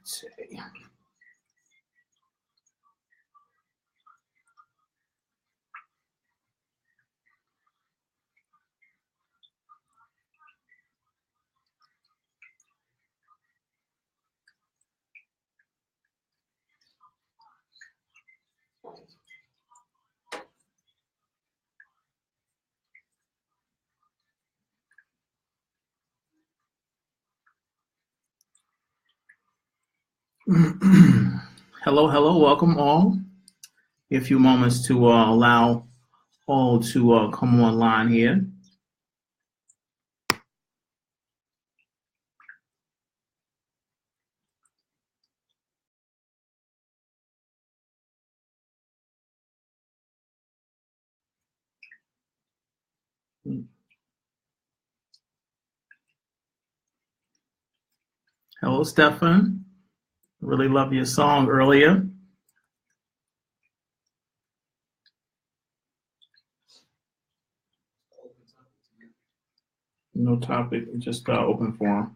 see. Hello, welcome all. A few moments to allow all to come online here. Hello, Stefan. Really love your song earlier. No topic, just open forum.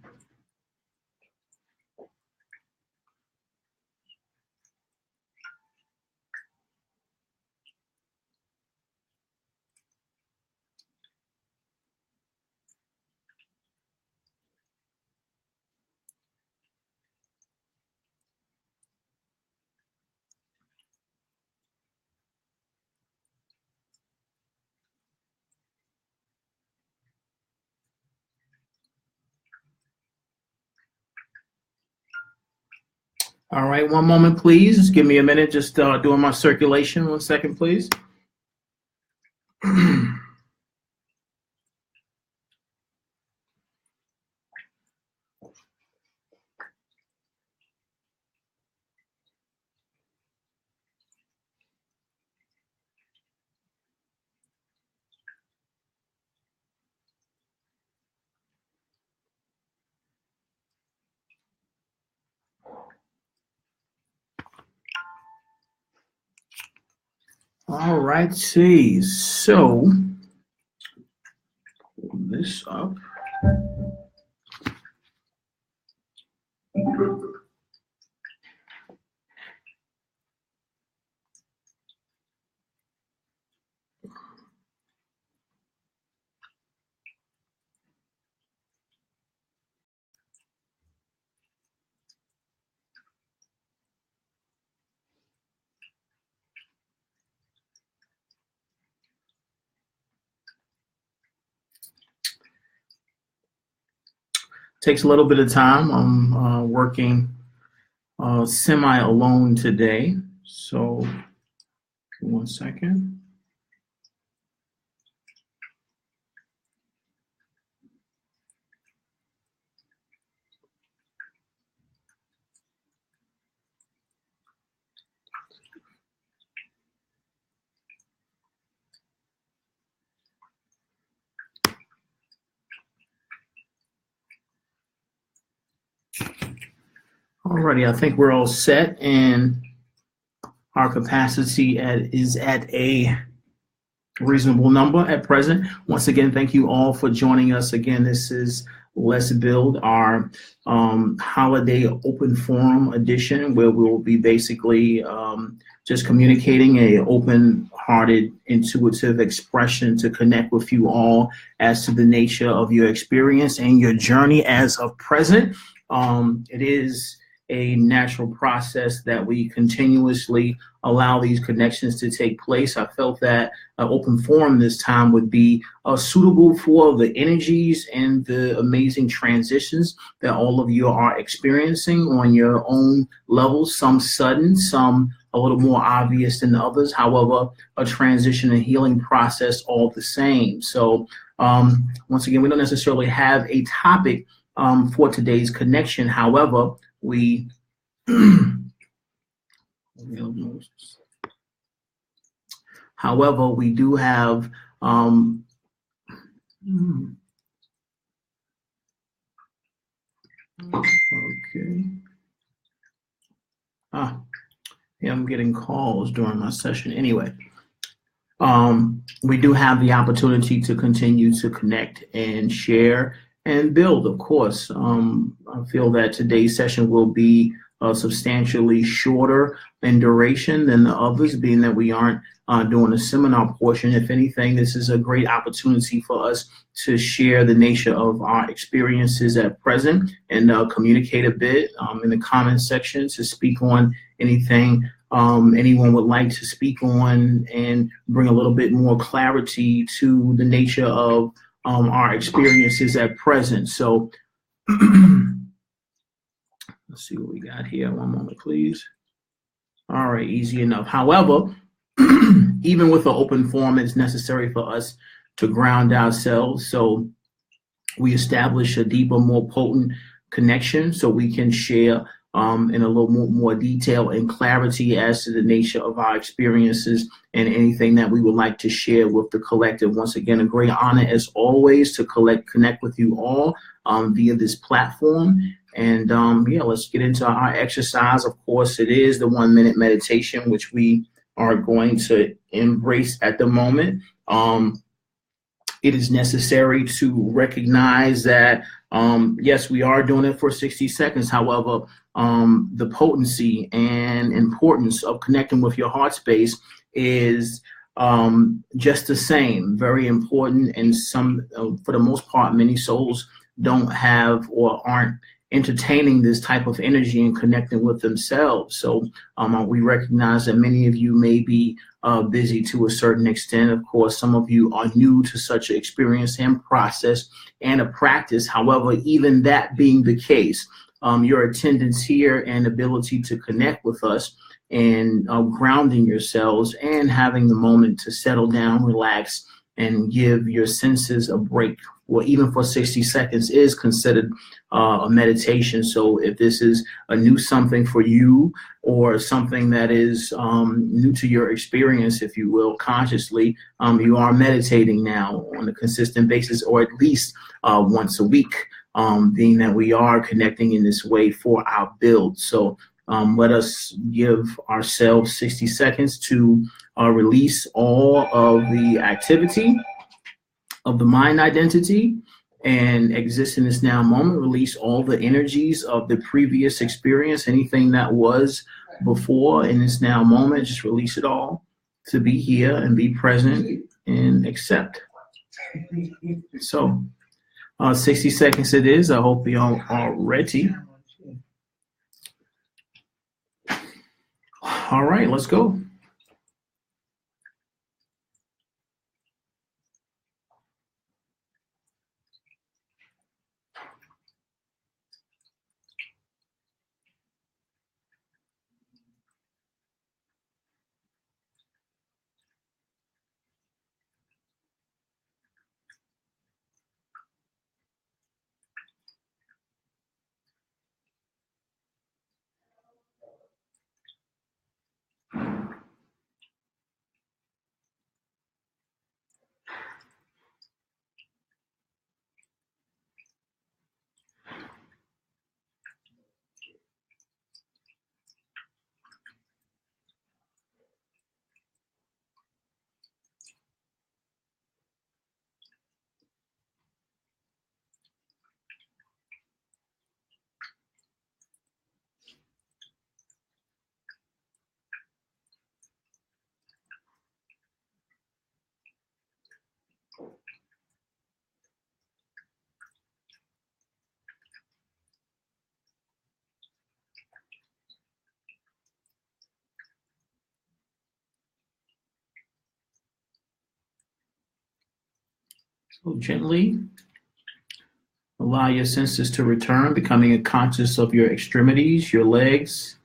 All right, one moment, please. Just give me a minute, just doing my circulation. 1 second, please. All right, see. So, pull this up. Takes a little bit of time. I'm working semi-alone today. So, 1 second. Alrighty, I think we're all set, and our capacity is at a reasonable number at present. Once again, thank you all for joining us. Again, this is Let's Build, our holiday open forum edition, where we will be basically just communicating a open-hearted, intuitive expression to connect with you all as to the nature of your experience and your journey as of present. It is a natural process that we continuously allow these connections to take place. I felt that an open forum this time would be suitable for the energies and the amazing transitions that all of you are experiencing on your own levels, some sudden, some a little more obvious than others. However, a transition and healing process all the same. So once again, we don't necessarily have a topic for today's connection. However, we do have okay. Yeah, I'm getting calls during my session. Anyway, we do have the opportunity to continue to connect and share and build, of course. I feel that today's session will be substantially shorter in duration than the others, being that we aren't doing a seminar portion. If anything, this is a great opportunity for us to share the nature of our experiences at present and communicate a bit in the comment section, to speak on anything anyone would like to speak on, and bring a little bit more clarity to the nature of our experiences at present. So let's see what we got here. One moment, please. All right, easy enough. However, even with an open forum, it's necessary for us to ground ourselves, so we establish a deeper, more potent connection, so we can share in a little more detail and clarity as to the nature of our experiences and anything that we would like to share with the collective. Once again, a great honor as always to connect with you all via this platform. And yeah, let's get into our exercise. Of course, it is the 1 minute meditation, which we are going to embrace at the moment. It is necessary to recognize that, yes, we are doing it for 60 seconds. However, the potency and importance of connecting with your heart space is just the same, very important. And for the most part, many souls don't have or aren't entertaining this type of energy and connecting with themselves. So we recognize that many of you may be busy to a certain extent. Of course, some of you are new to such an experience and process and a practice. However, even that being the case, your attendance here and ability to connect with us and grounding yourselves and having the moment to settle down, relax, and give your senses a break, or even for 60 seconds, is considered a meditation. So if this is a new something for you, or something that is new to your experience, if you will, consciously, you are meditating now on a consistent basis, or at least once a week, being that we are connecting in this way for our build. So let us give ourselves 60 seconds to release all of the activity of the mind identity and exist in this now moment. Release all the energies of the previous experience, anything that was before in this now moment. Just release it all to be here and be present and accept. So 60 seconds it is. I hope you all are ready. All right, let's go. So gently allow your senses to return, becoming conscious of your extremities, your legs,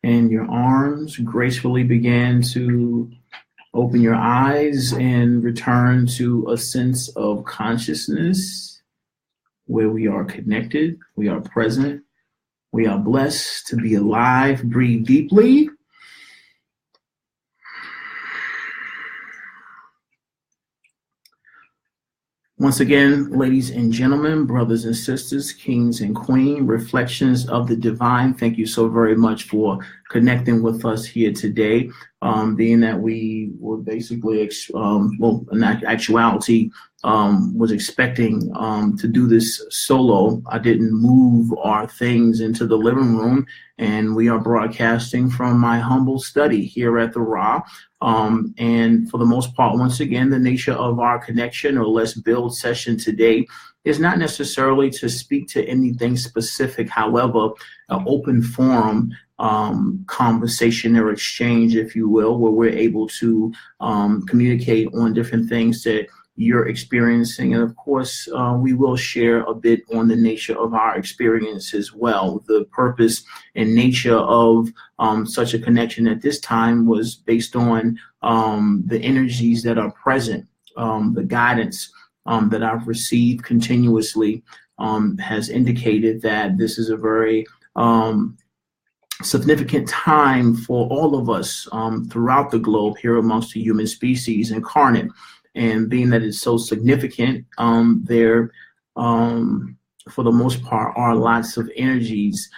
and your arms. Gracefully begin to open your eyes and return to a sense of consciousness where we are connected, we are present, we are blessed to be alive. Breathe deeply. Once again, ladies and gentlemen, brothers and sisters, kings and queens, reflections of the divine, thank you so very much for connecting with us here today, being that we were basically, in actuality, was expecting to do this solo. I didn't move our things into the living room, and we are broadcasting from my humble study here at the Ra. And for the most part, once again, the nature of our connection or Let's Build session today is not necessarily to speak to anything specific. However, an open forum conversation or exchange, if you will, where we're able to communicate on different things that you're experiencing. And of course, we will share a bit on the nature of our experience as well. The purpose and nature of such a connection at this time was based on the energies that are present, the guidance that I've received continuously has indicated that this is a very significant time for all of us throughout the globe here amongst the human species incarnate. And being that it's so significant, there, for the most part, are lots of energies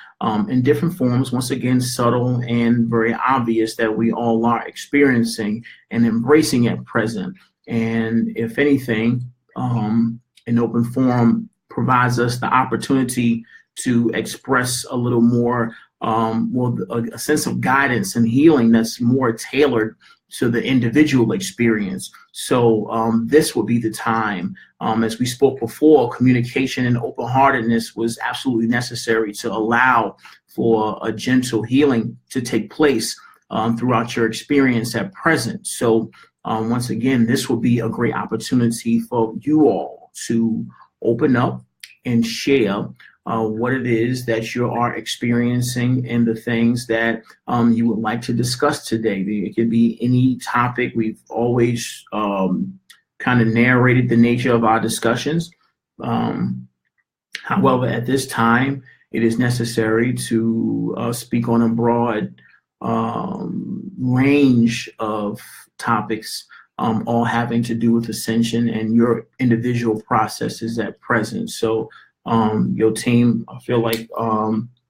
in different forms, once again, subtle and very obvious, that we all are experiencing and embracing at present. And if anything, an open forum provides us the opportunity to express a little more, a sense of guidance and healing that's more tailored to the individual experience. So this would be the time. As we spoke before, communication and open-heartedness was absolutely necessary to allow for a gentle healing to take place throughout your experience at present. So once again, this will be a great opportunity for you all to open up and share what it is that you are experiencing and the things that you would like to discuss today. It could be any topic. We've always kind of narrated the nature of our discussions. However, at this time, it is necessary to speak on a broad range of topics, all having to do with ascension and your individual processes at present. So your team, I feel like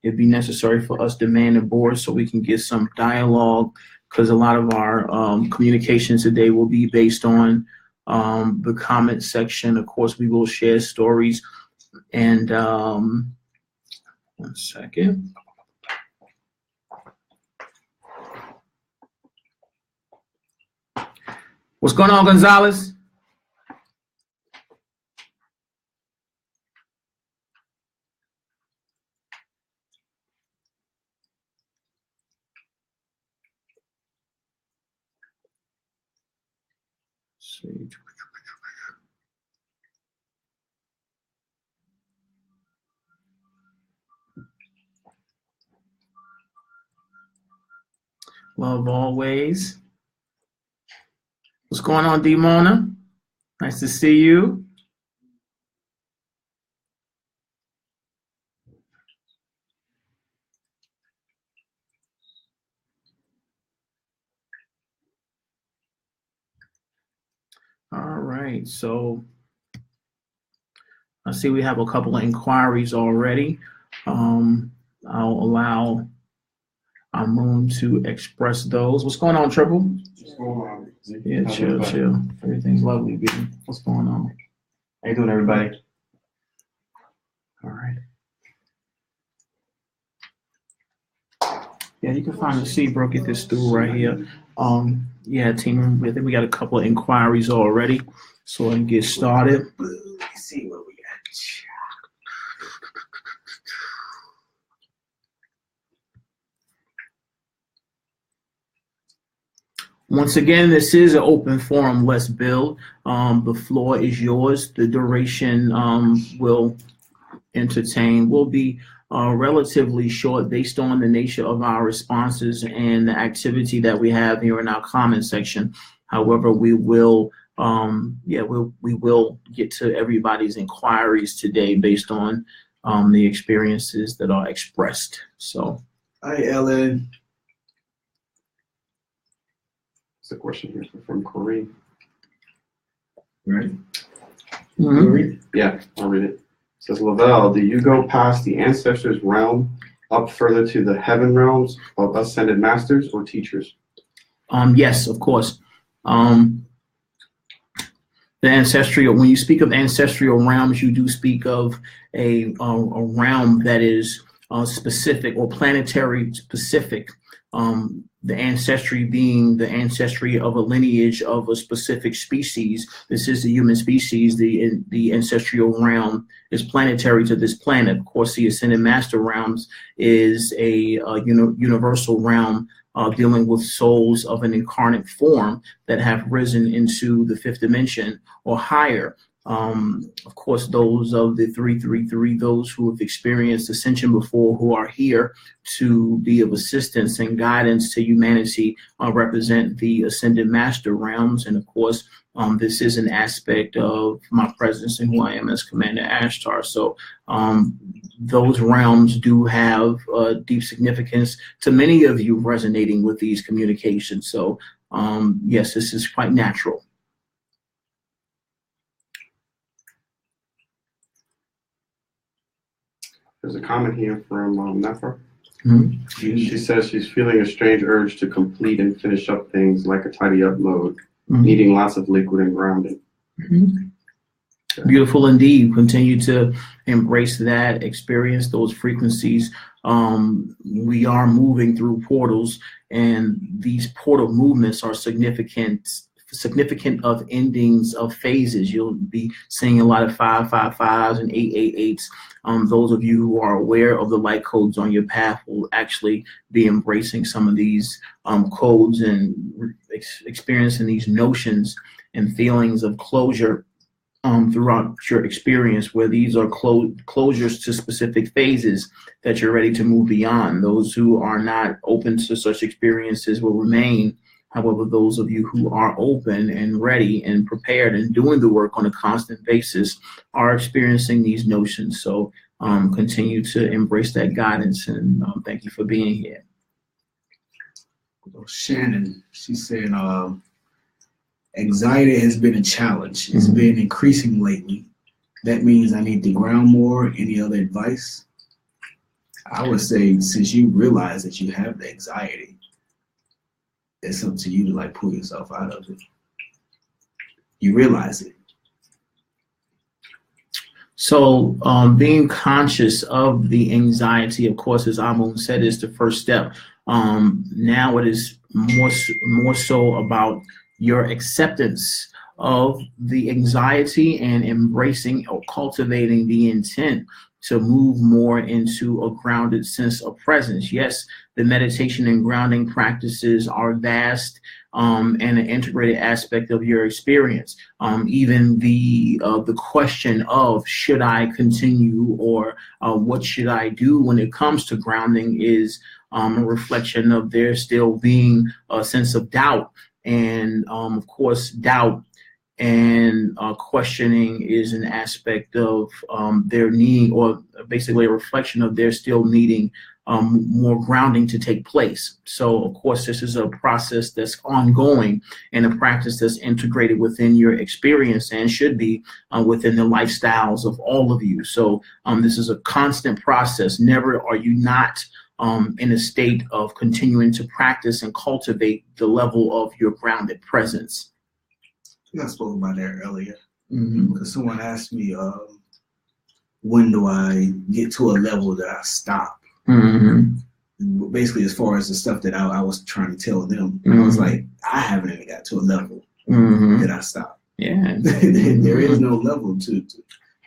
it'd be necessary for us to man the board so we can get some dialogue, because a lot of our communications today will be based on the comment section. Of course, we will share stories. And 1 second. What's going on, Gonzalez? Love always. What's going on, Dimona? Nice to see you. All right, so I see we have a couple of inquiries already. I'll allow Amun to express those. What's going on, Triple? What's going on? Yeah, chill. Everything's lovely, B. What's going on? How you doing, everybody? All right. Yeah, you can find the seed, bro. Get this stool right here. Yeah, team, I think we got a couple of inquiries already, so I can get started. Let's see what we got. Once again, this is an open forum. Let's build. The floor is yours. The duration will be relatively short based on the nature of our responses and the activity that we have here in our comment section. However, we will we will get to everybody's inquiries today based on the experiences that are expressed. So, hi, Ellen. It's a question here from Corrine. Right? Mm-hmm. Yeah, I'll read it. It says, Lavelle, do you go past the ancestors' realm up further to the heaven realms of ascended masters or teachers? Yes, of course. The ancestral, when you speak of ancestral realms, you do speak of a realm that is specific or planetary specific. The ancestry being the ancestry of a lineage of a specific species. This is the human species. The ancestral realm is planetary to this planet. Of course, the ascended master realms is a universal realm dealing with souls of an incarnate form that have risen into the fifth dimension or higher. Of course, those of the 333, those who have experienced ascension before, who are here to be of assistance and guidance to humanity, represent the ascended master realms. And of course, this is an aspect of my presence and who I am as Commander Ashtar. So those realms do have deep significance to many of you resonating with these communications. So yes, this is quite natural. There's a comment here from Nefer. Mm-hmm. She says she's feeling a strange urge to complete and finish up things like a tidy up mode, needing lots of liquid and grounding. Beautiful indeed. Continue to embrace that, experience those frequencies. We are moving through portals, and these portal movements are significant of endings of phases. You'll be seeing a lot of 555s and 888s. Those of you who are aware of the light codes on your path will actually be embracing some of these codes and experiencing these notions and feelings of closure throughout your experience, where these are closures to specific phases that you're ready to move beyond. Those who are not open to such experiences will remain. However, those of you who are open and ready and prepared and doing the work on a constant basis are experiencing these notions. So continue to embrace that guidance, and thank you for being here. Shannon, she said, anxiety has been a challenge. It's been increasing lately. That means I need to ground more. Any other advice? I would say, since you realize that you have the anxiety, it's up to you to like pull yourself out of it. You realize it. So being conscious of the anxiety, of course, as Amun said, is the first step. Now it is more so about your acceptance of the anxiety and embracing or cultivating the intent to move more into a grounded sense of presence. Yes, the meditation and grounding practices are vast and an integrated aspect of your experience. Even the question of should I continue or what should I do when it comes to grounding is a reflection of there still being a sense of doubt. And of course, doubt and questioning is an aspect of their need, or basically a reflection of their still needing more grounding to take place. So of course, this is a process that's ongoing and a practice that's integrated within your experience and should be within the lifestyles of all of you. So this is a constant process. Never are you not in a state of continuing to practice and cultivate the level of your grounded presence. I spoke about that earlier because someone asked me, when do I get to a level that I stop? Basically, as far as the stuff that I was trying to tell them, I was like, I haven't even got to a level that I stop. Yeah, there is no level to.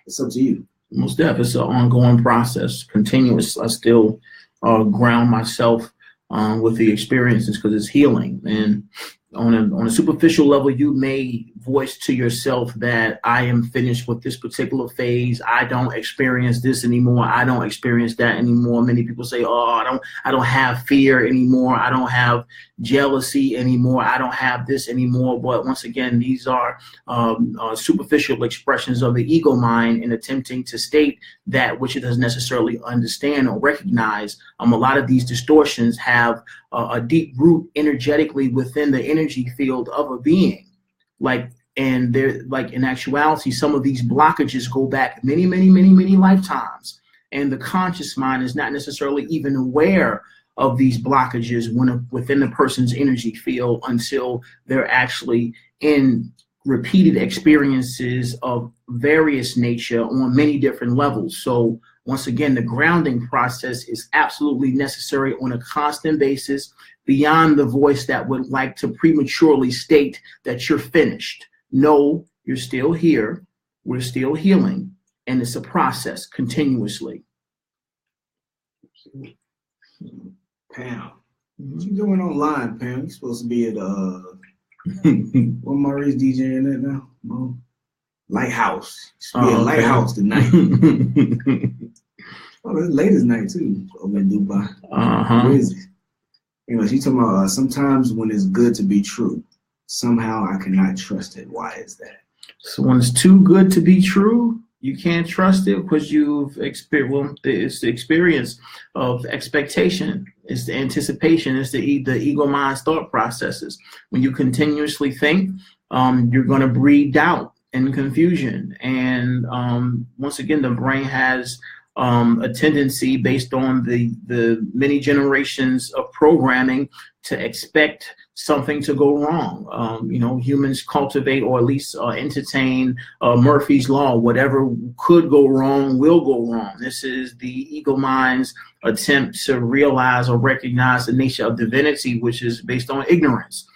It's up to you. Most definitely, it's an ongoing process, continuous. I still ground myself with the experiences because it's healing. And on a superficial level, you may voice to yourself that I am finished with this particular phase. I don't experience this anymore. I don't experience that anymore. Many people say, oh, I don't have fear anymore. I don't have jealousy anymore. I don't have this anymore. But once again, these are superficial expressions of the ego mind in attempting to state that which it doesn't necessarily understand or recognize. A lot of these distortions have a deep root energetically within the energy field of a being. And they're like, in actuality, some of these blockages go back many, many, many, many lifetimes. And the conscious mind is not necessarily even aware of these blockages within the person's energy field until they're actually in repeated experiences of various nature on many different levels. So once again, the grounding process is absolutely necessary on a constant basis, beyond the voice that would like to prematurely state that you're finished. No, you're still here. We're still healing. And it's a process continuously. Pam, what you doing online, Pam? You're supposed to be at what Maurice DJing at now? Lighthouse. You should be at Lighthouse tonight. Oh, it's late as night too over in Dubai. Crazy. Anyway, she talking about sometimes when it's good to be true, somehow I cannot trust it. Why is that? So when it's too good to be true, you can't trust it because you've experienced. Well, it's the experience of expectation. It's the anticipation. It's the ego mind's thought processes. When you continuously think, you're going to breed doubt and confusion. And once again, the brain has a tendency, based on the many generations of programming, to expect something to go wrong. Humans cultivate, or at least entertain, Murphy's Law. Whatever could go wrong will go wrong. This is the ego mind's attempt to realize or recognize the nature of divinity, which is based on ignorance.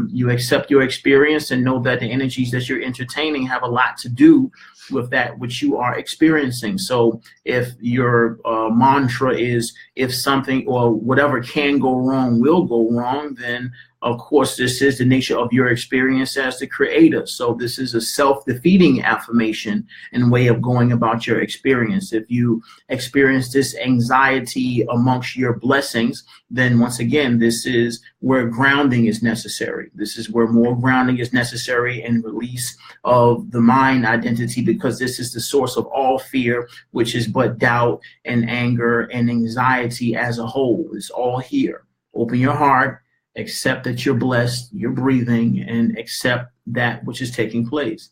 You accept your experience and know that the energies that you're entertaining have a lot to do with that which you are experiencing. So if your mantra is, if something or whatever can go wrong will go wrong, then of course this is the nature of your experience as the creator. So this is a self-defeating affirmation and way of going about your experience. If you experience this anxiety amongst your blessings, then once again, this is where grounding is necessary. This is where more grounding is necessary, and release of the mind identity, because this is the source of all fear, which is but doubt and anger and anxiety as a whole. It's all here. Open your heart, accept that you're blessed, you're breathing, and accept that which is taking place.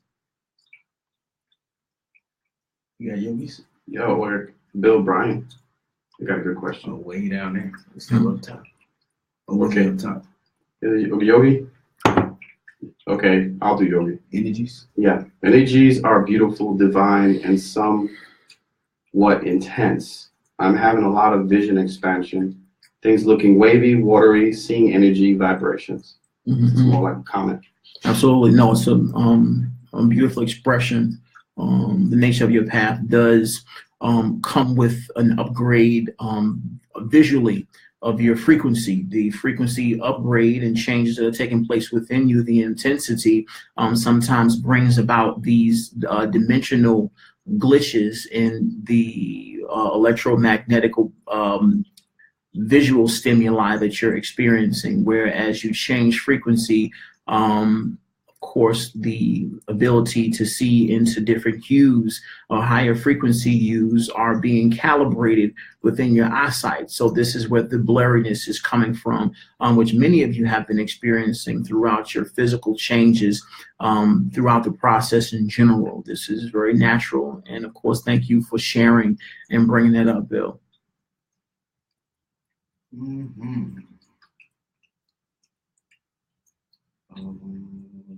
You got yogis? Yo, or Bill Bryan. You got a good question. Oh, way down there. It's still up top. Oh, okay, up top. Yogi? Okay, I'll do yogi. Energies? Yeah. Energies are beautiful, divine, and somewhat intense. I'm having a lot of vision expansion. Things looking wavy, watery, seeing energy, vibrations. It's more like a comment. Absolutely. No, it's a beautiful expression. The nature of your path does come with an upgrade visually of your frequency. The frequency upgrade and changes that are taking place within you, the intensity sometimes brings about these dimensional glitches in the electromagnetic visual stimuli that you're experiencing, whereas you change frequency, of course, the ability to see into different hues or higher frequency hues are being calibrated within your eyesight. So this is where the blurriness is coming from, which many of you have been experiencing throughout your physical changes, throughout the process in general. This is very natural. And of course, thank you for sharing and bringing that up, Bill.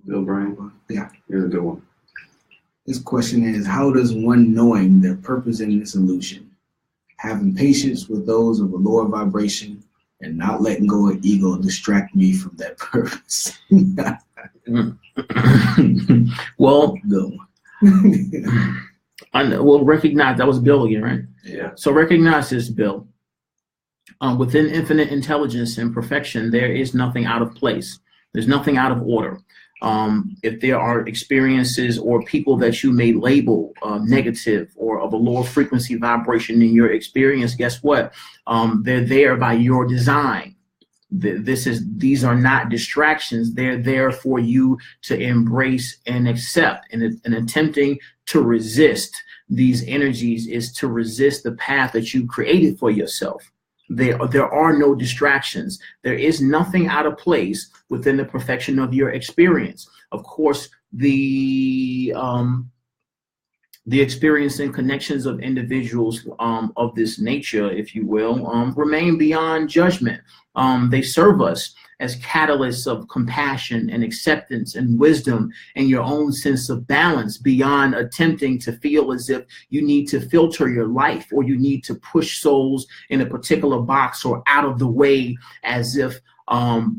Bill Bryan? Yeah. Here's a good one. This question is, how does one knowing their purpose in this illusion, having patience with those of a lower vibration, and not letting go of ego distract me from that purpose? Well, Bill. Well, recognize that was Bill again, right? Yeah. So recognize this, Bill. Within infinite intelligence and perfection, there is nothing out of place. There's nothing out of order. If there are experiences or people that you may label negative or of a lower frequency vibration in your experience, guess what? They're there by your design. These are not distractions. They're there for you to embrace and accept. And attempting to resist these energies is to resist the path that you created for yourself. There are no distractions. There is nothing out of place within the perfection of your experience. Of course, the The experience and connections of individuals of this nature, if you will, remain beyond judgment. They serve us as catalysts of compassion and acceptance and wisdom and your own sense of balance, beyond attempting to feel as if you need to filter your life or you need to push souls in a particular box or out of the way, as if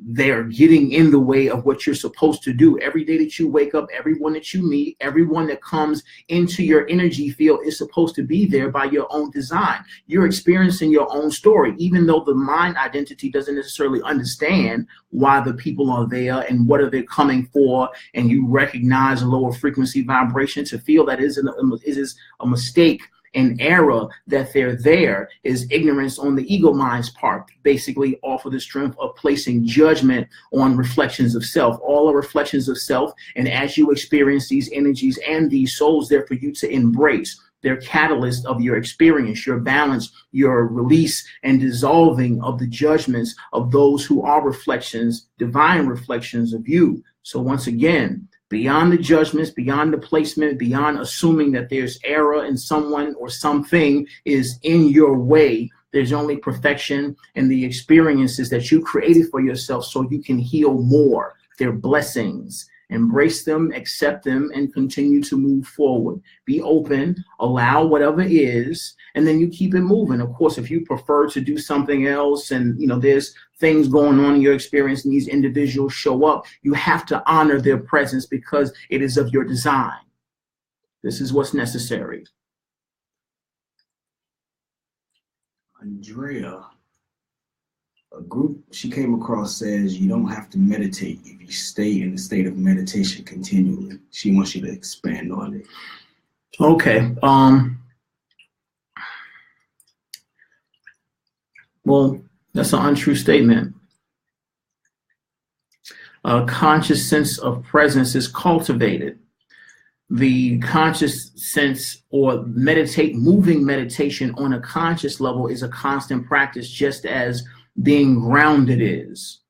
they're getting in the way of what you're supposed to do. Every day that you wake up, everyone that you meet, everyone that comes into your energy field is supposed to be there by your own design. You're experiencing your own story, even though the mind identity doesn't necessarily understand why the people are there and what are they coming for, and you recognize a lower frequency vibration. To feel that is a mistake, an error, that they're there, is ignorance on the ego mind's part, basically off of the strength of placing judgment on reflections of self. All are reflections of self, and as you experience these energies and these souls, they're for you to embrace. They're catalyst of your experience, your balance, your release and dissolving of the judgments of those who are reflections, divine reflections of you. So once again, beyond the judgments, beyond the placement, beyond assuming that there's error in someone or something is in your way, there's only perfection and the experiences that you created for yourself so you can heal more. They're blessings. Embrace them, accept them, and continue to move forward. Be open, allow whatever is, and then you keep it moving. Of course, if you prefer to do something else and there's things going on in your experience and these individuals show up, you have to honor their presence because it is of your design. This is what's necessary. Andrea, a group she came across says you don't have to meditate if you stay in the state of meditation continually. She wants you to expand on it. Okay. Well, that's an untrue statement. A conscious sense of presence is cultivated. The conscious sense or moving meditation on a conscious level is a constant practice, just as being grounded is.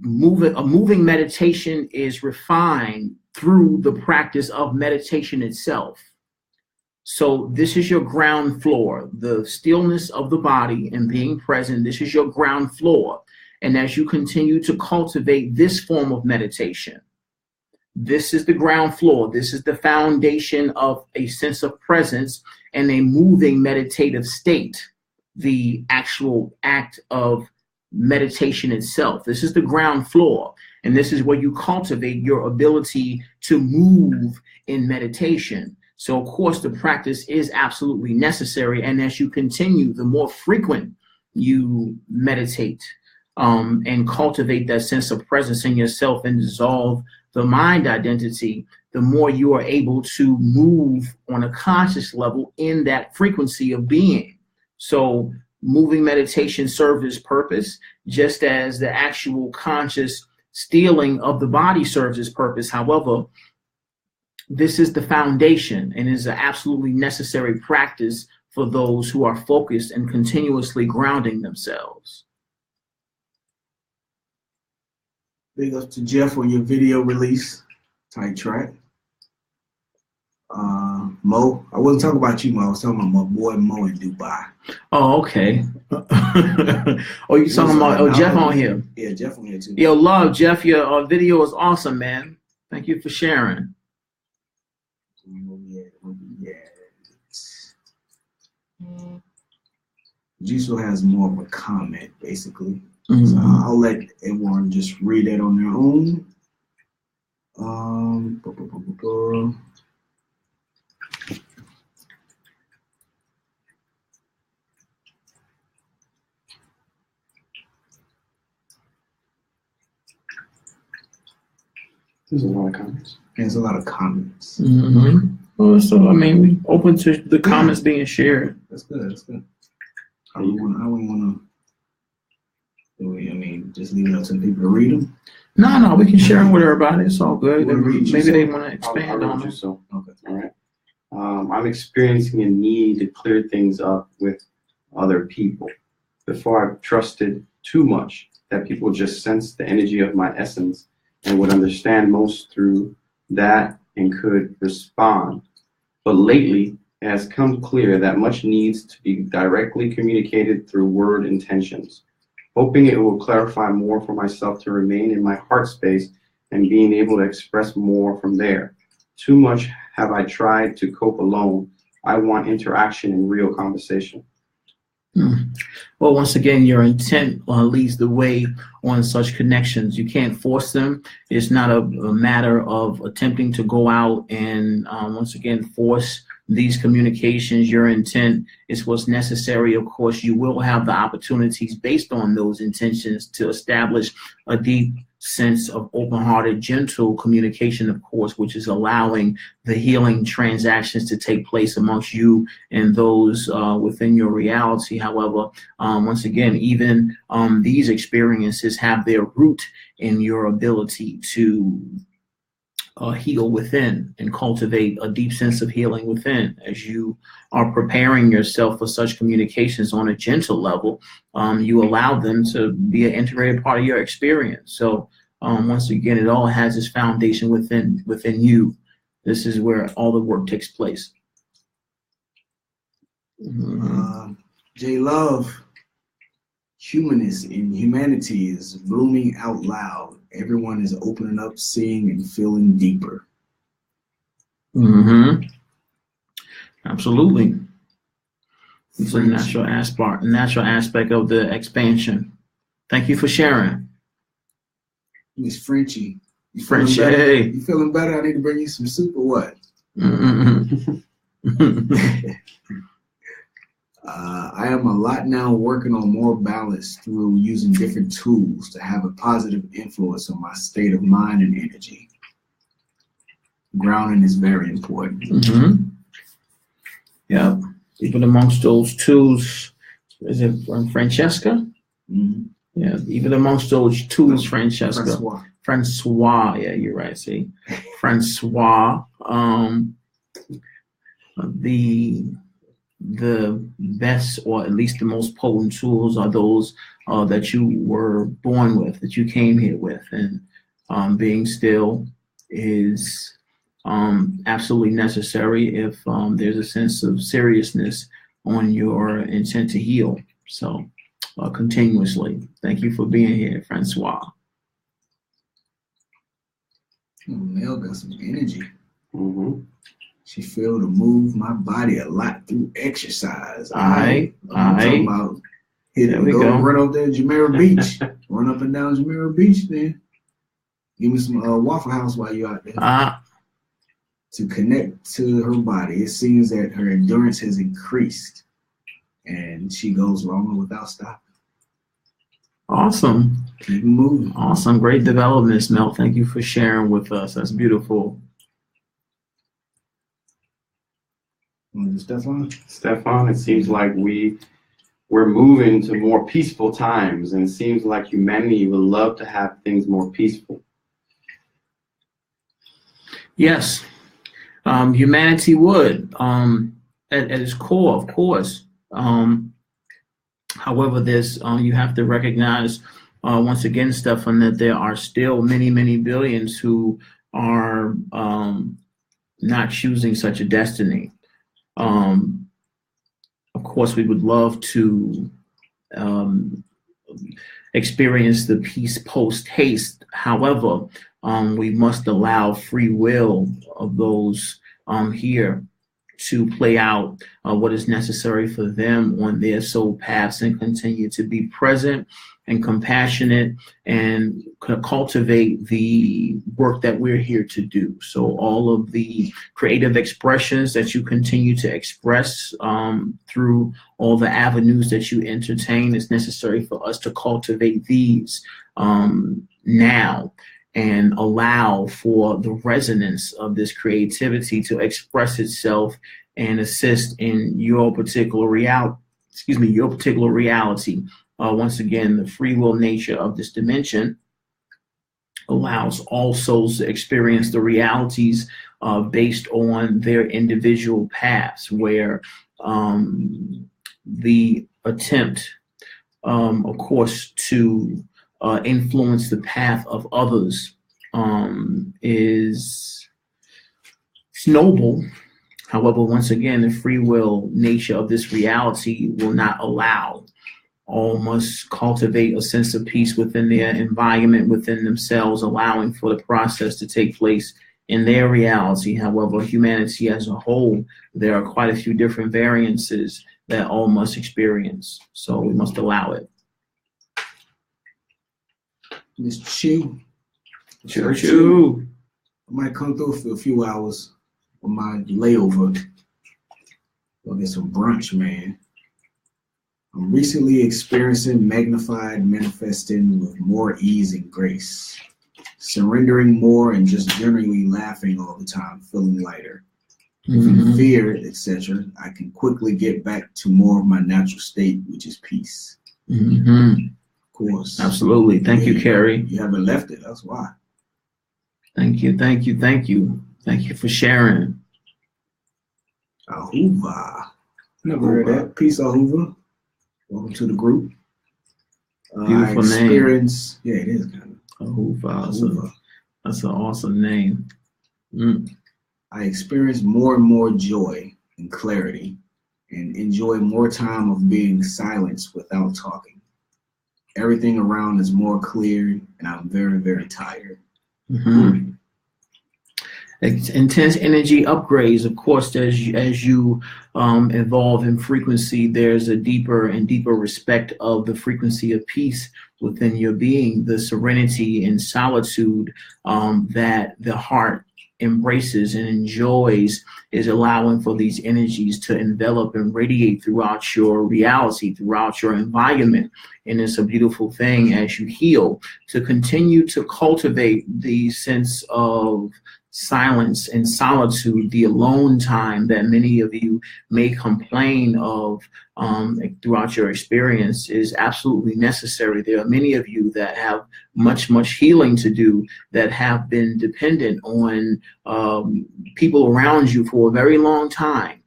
Moving meditation is refined through the practice of meditation itself. So this is your ground floor, the stillness of the body and being present. This is your ground floor. And as you continue to cultivate this form of meditation, this is the ground floor. This is the foundation of a sense of presence and a moving meditative state. The actual act of meditation itself. This is the ground floor, and this is where you cultivate your ability to move in meditation. So, of course, the practice is absolutely necessary, and as you continue, the more frequent you meditate and cultivate that sense of presence in yourself and dissolve the mind identity, the more you are able to move on a conscious level in that frequency of being. So moving meditation serves its purpose, just as the actual conscious stealing of the body serves its purpose. However, this is the foundation and is an absolutely necessary practice for those who are focused and continuously grounding themselves. Big up to Jeff on your video release. Tight track. Mo, I wasn't talking about you, Mo. I was talking about my boy Mo in Dubai. Oh, okay. Oh, you talking about Jeff on here? Yeah, Jeff on here too. Yo, love, Jeff. Your video is awesome, man. Thank you for sharing. Juice has more of a comment, basically. Mm-hmm. So I'll let everyone just read that on their own. There's a lot of comments. There's a lot of comments. Mm-hmm. Well, so I mean, we open to the comments being shared. That's good. That's good. I wouldn't want to. I mean, just leave it up to the people to read them. No, we can share them with everybody. It's all good. Maybe they want to I'll expand on read it. So. Okay. All right. I'm experiencing a need to clear things up with other people. Before I've trusted too much that people just sense the energy of my essence and would understand most through that and could respond. but lately it has come clear that much needs to be directly communicated through word intentions, hoping it will clarify more for myself to remain in my heart space and being able to express more from there. Too much have I tried to cope alone. I want interaction and real conversation. Well, once again, your intent leads the way on such connections. You can't force them. It's not a matter of attempting to go out and once again force these communications. Your intent is what's necessary. Of course, you will have the opportunities based on those intentions to establish a deep sense of open-hearted, gentle communication, of course, which is allowing the healing transactions to take place amongst you and those within your reality. However, once again, even these experiences have their root in your ability to heal within and cultivate a deep sense of healing within. As you are preparing yourself for such communications on a gentle level, you allow them to be an integrated part of your experience. So once again, it all has its foundation within you. This is where all the work takes place. J Love, humanness and humanity is blooming out loud. Everyone is opening up, seeing, and feeling deeper. Absolutely. It's a natural aspect of the expansion. Thank you for sharing. Miss Frenchie. You feeling better? I need to bring you some soup or what? I am a lot now working on more balance through using different tools to have a positive influence on my state of mind and energy. Grounding is very important. Yeah. Even amongst those tools, is it from Francesca? Yeah, even amongst those tools, Francesca. Francois. Yeah, you're right. See, Francois. The best, or at least the most potent tools, are those that you were born with, that you came here with, and being still is absolutely necessary if there's a sense of seriousness on your intent to heal. So continuously, thank you for being here, Francois. Mel got some energy. She feel to move my body a lot through exercise. I'm talking about run up there to Jumeirah Beach. Run up and down Jumeirah Beach, then. Give me some Waffle House while you're out there. To connect to her body. It seems that her endurance has increased and she goes longer without stopping. Awesome. Keep moving. Awesome. Great developments, Mel. Thank you for sharing with us. That's beautiful. Stefan, it seems like we're moving to more peaceful times, and it seems like humanity would love to have things more peaceful. Yes, humanity would, at its core, of course. However, you have to recognize, once again, Stefan, that there are still many, many billions who are not choosing such a destiny. Of course, we would love to experience the peace post haste. However, we must allow free will of those here to play out what is necessary for them on their soul paths, and continue to be present and compassionate and cultivate the work that we're here to do. So all of the creative expressions that you continue to express through all the avenues that you entertain, is necessary for us to cultivate these now, and allow for the resonance of this creativity to express itself and assist in your particular reality. Once again, the free will nature of this dimension allows all souls to experience the realities based on their individual paths, where the attempt, of course, to influence the path of others is noble. However, once again, the free will nature of this reality will not allow. All must cultivate a sense of peace within their environment, within themselves, allowing for the process to take place in their reality. However, humanity as a whole, there are quite a few different variances that all must experience. So we must allow it. Miss Chu. Choo. I might come through for a few hours on my layover. Go get some brunch, man. I'm recently experiencing magnified manifesting with more ease and grace, surrendering more and just generally laughing all the time, feeling lighter. Even fear, etc., I can quickly get back to more of my natural state, which is peace. Of course. Absolutely. Thank you, Carrie. You haven't left it, that's why. Thank you. Thank you for sharing. Ahuva. Never heard that. Peace, Ahuva. Welcome to the group. Beautiful name. Yeah, it is kind of. Ahuva. That's an awesome name. I experience more and more joy and clarity and enjoy more time of being silenced without talking. Everything around is more clear and I'm very, very tired. Intense energy upgrades, of course, as you evolve in frequency, there's a deeper and deeper respect of the frequency of peace within your being, the serenity and solitude that the heart embraces and enjoys is allowing for these energies to envelop and radiate throughout your reality, throughout your environment. And it's a beautiful thing as you heal to continue to cultivate the sense of silence and solitude, the alone time that many of you may complain of throughout your experience is absolutely necessary. There are many of you that have much healing to do, that have been dependent on people around you for a very long time.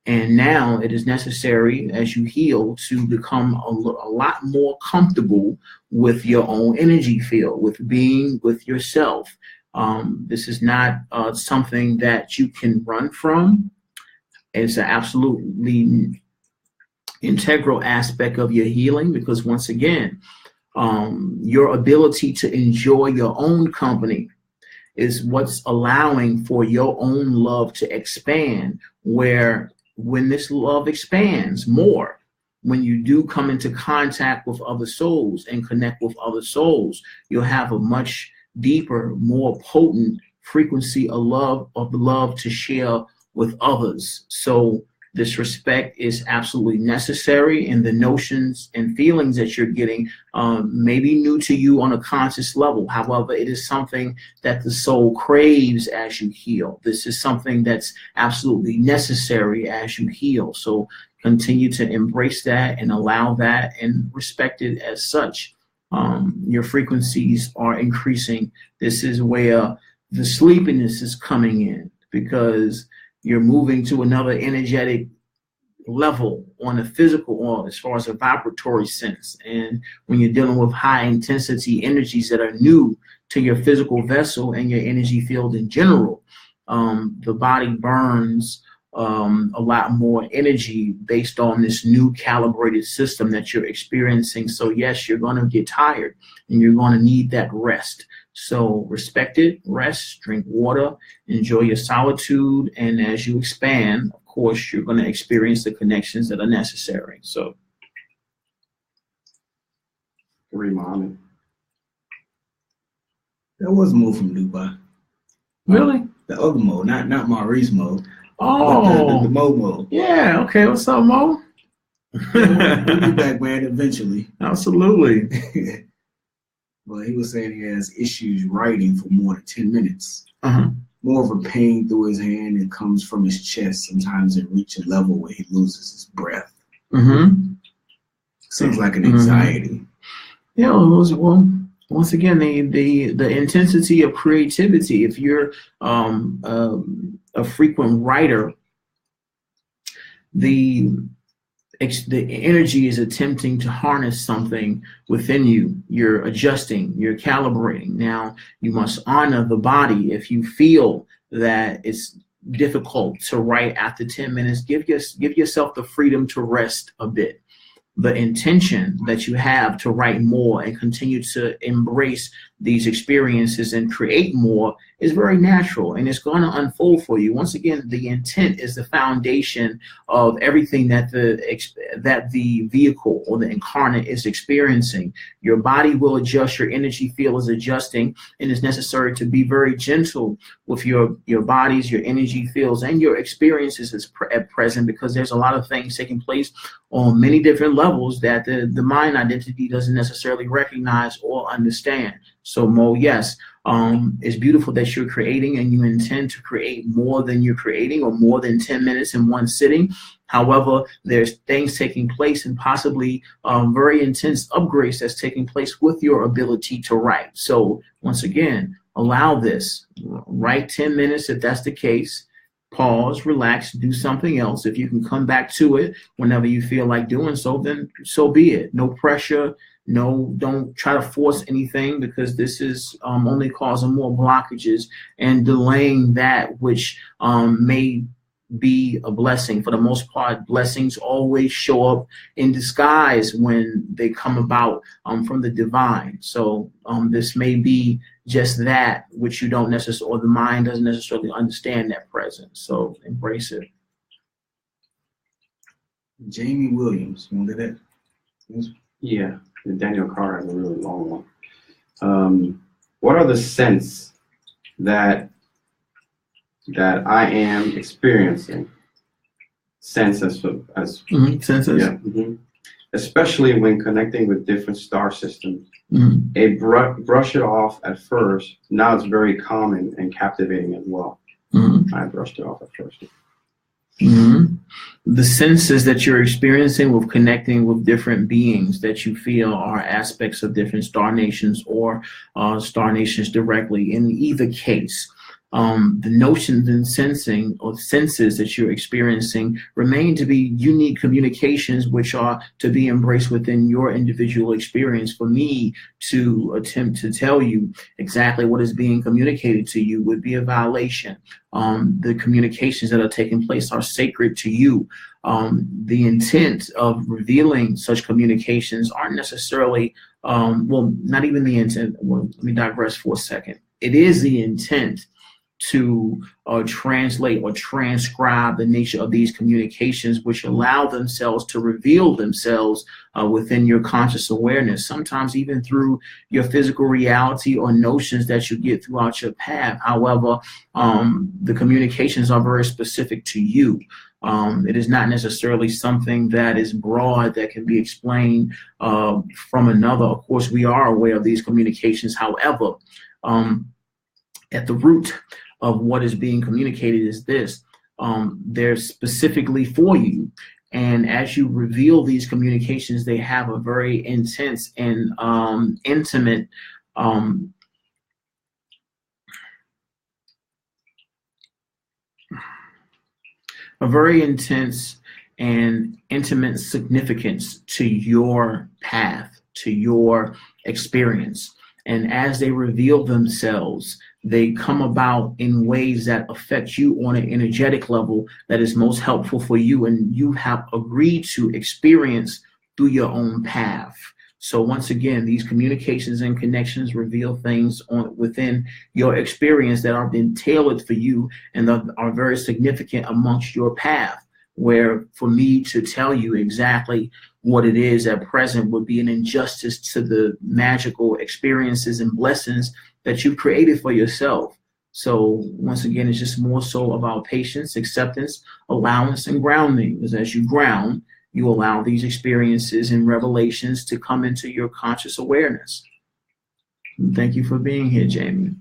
And now it is necessary as you heal to become a lot more comfortable with your own energy field, with being with yourself. This is not something that you can run from. It's an absolutely integral aspect of your healing, because once again, your ability to enjoy your own company is what's allowing for your own love to expand, where when this love expands more, when you do come into contact with other souls and connect with other souls, you'll have a much deeper, more potent frequency of love to share with others. So this respect is absolutely necessary, and the notions and feelings that you're getting may be new to you on a conscious level. However, it is something that the soul craves as you heal. This is something that's absolutely necessary as you heal. So continue to embrace that and allow that and respect it as such. Your frequencies are increasing. This is where the sleepiness is coming in, because you're moving to another energetic level on a physical or as far as a vibratory sense. And when you're dealing with high intensity energies that are new to your physical vessel and your energy field in general, the body burns a lot more energy based on this new calibrated system that you're experiencing. So yes, you're going to get tired and you're going to need that rest. So respect it, rest, drink water, enjoy your solitude. And as you expand, of course, you're going to experience the connections that are necessary. So. Mommy. That was Mo from Dubai. Really? The other Mo, not Maurice Mo. Oh. The Mo. Yeah, okay. What's up, Mo? We'll be back, man, eventually. Absolutely. But he was saying he has issues writing for more than 10 minutes. Uh-huh. More of a pain through his hand. It comes from his chest. Sometimes it reaches a level where he loses his breath. Mm-hmm. Seems like an anxiety. Yeah, well, once again, the intensity of creativity. If you're a frequent writer, the energy is attempting to harness something within you. You're adjusting, you're calibrating. Now, you must honor the body. If you feel that it's difficult to write after 10 minutes, give yourself the freedom to rest a bit. The intention that you have to write more and continue to embrace these experiences and create more is very natural, and it's going to unfold for you. Once again, the intent is the foundation of everything that the vehicle or the incarnate is experiencing. Your body will adjust, your energy field is adjusting, and it's necessary to be very gentle with your bodies, your energy fields, and your experiences at present, because there's a lot of things taking place on many different levels that the mind identity doesn't necessarily recognize or understand. So Mo, yes, it's beautiful that you're creating and you intend to create more than you're creating, or more than 10 minutes in one sitting. However, there's things taking place and possibly very intense upgrades that's taking place with your ability to write. So once again, allow this. Write 10 minutes if that's the case. Pause, relax, do something else. If you can come back to it whenever you feel like doing so, then so be it. No pressure. No, don't try to force anything, because this is only causing more blockages and delaying that which may be a blessing. For the most part, blessings always show up in disguise when they come about from the divine. So this may be just that which you don't necessarily, or the mind doesn't necessarily understand at present. So embrace it. Jamie Williams, you want to do that? Yeah, Daniel Carr has a really long one. What are the scents that I am experiencing? Senses. Senses. Yeah. Mm-hmm. Especially when connecting with different star systems. Brush it off at first. Now it's very common and captivating as well. I brushed it off at first. The senses that you're experiencing with connecting with different beings that you feel are aspects of different star nations, or star nations directly. In either case, the notions and sensing or senses that you're experiencing remain to be unique communications, which are to be embraced within your individual experience. For me to attempt to tell you exactly what is being communicated to you would be a violation. The communications that are taking place are sacred to you. The intent of revealing such communications aren't necessarily, not even the intent. Well, let me digress for a second. It is the intent to translate or transcribe the nature of these communications, which allow themselves to reveal themselves within your conscious awareness, sometimes even through your physical reality or notions that you get throughout your path. However, the communications are very specific to you. It is not necessarily something that is broad that can be explained from another. Of course, we are aware of these communications. However, at the root of what is being communicated is this. They're specifically for you. And as you reveal these communications, they have a very intense and intimate significance to your path, to your experience. And as they reveal themselves, they come about in ways that affect you on an energetic level that is most helpful for you, and you have agreed to experience through your own path. So once again, these communications and connections reveal things within your experience that are being tailored for you and are very significant amongst your path, where for me to tell you exactly what it is at present would be an injustice to the magical experiences and blessings that you created for yourself. So once again, it's just more so about patience, acceptance, allowance, and grounding. Because as you ground, you allow these experiences and revelations to come into your conscious awareness. And thank you for being here, Jamie.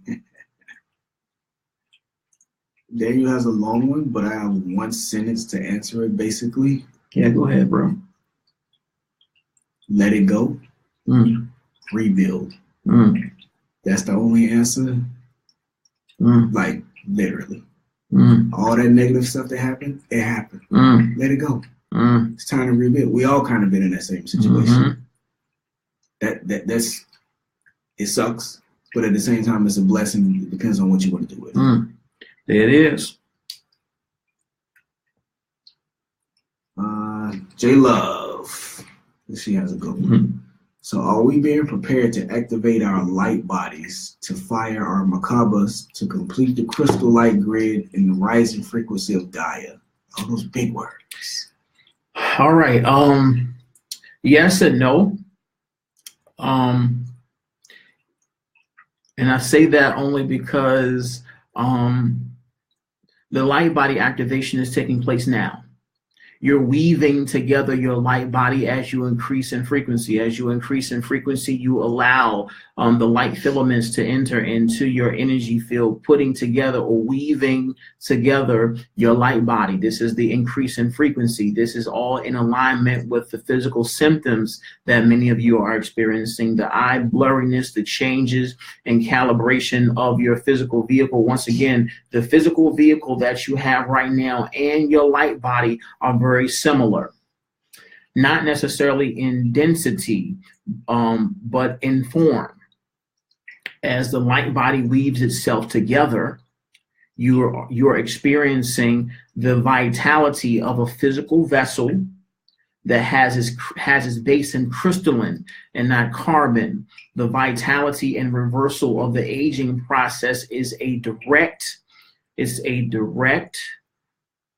Daniel has a long one, but I have one sentence to answer it, basically. Yeah, go ahead, bro. Let it go. Rebuild. That's the only answer. Like, literally. All that negative stuff that happened, it happened. Let it go. It's time to rebuild. We all kind of been in that same situation. That's it sucks, but at the same time, it's a blessing. It depends on what you want to do with it. There it is. J Love. She has a good one. Mhm. So, are we being prepared to activate our light bodies to fire our Merkabas to complete the crystal light grid and the rising frequency of Gaia? All those big words. All right. Yes and no. And I say that only because the light body activation is taking place now. You're weaving together your light body as you increase in frequency. As you increase in frequency, you allow the light filaments to enter into your energy field, putting together or weaving together your light body. This is the increase in frequency. This is all in alignment with the physical symptoms that many of you are experiencing, the eye blurriness, the changes in calibration of your physical vehicle. Once again, the physical vehicle that you have right now and your light body are very similar, not necessarily in density, but in form. As the light body weaves itself together, you're experiencing the vitality of a physical vessel that has its base in crystalline and not carbon. The vitality and reversal of the aging process is a direct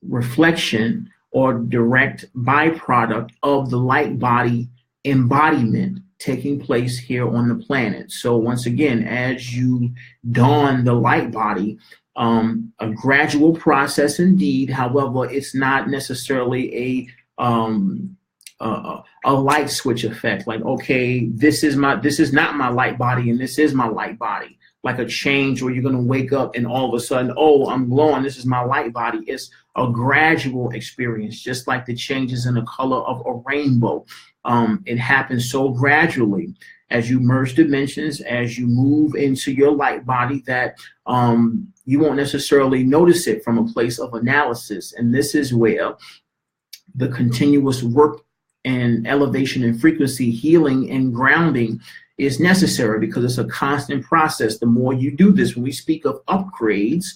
reflection or direct byproduct of the light body embodiment taking place here on the planet. So once again, as you don the light body, a gradual process indeed. However, it's not necessarily a light switch effect. Like, okay, this is not my light body and this is my light body. Like a change where you're going to wake up and all of a sudden, oh, I'm glowing. This is my light body. It's a gradual experience, just like the changes in the color of a rainbow. It happens so gradually as you merge dimensions, as you move into your light body, that you won't necessarily notice it from a place of analysis. And this is where the continuous work and elevation and frequency, healing and grounding is necessary, because it's a constant process. The more you do this, when we speak of upgrades,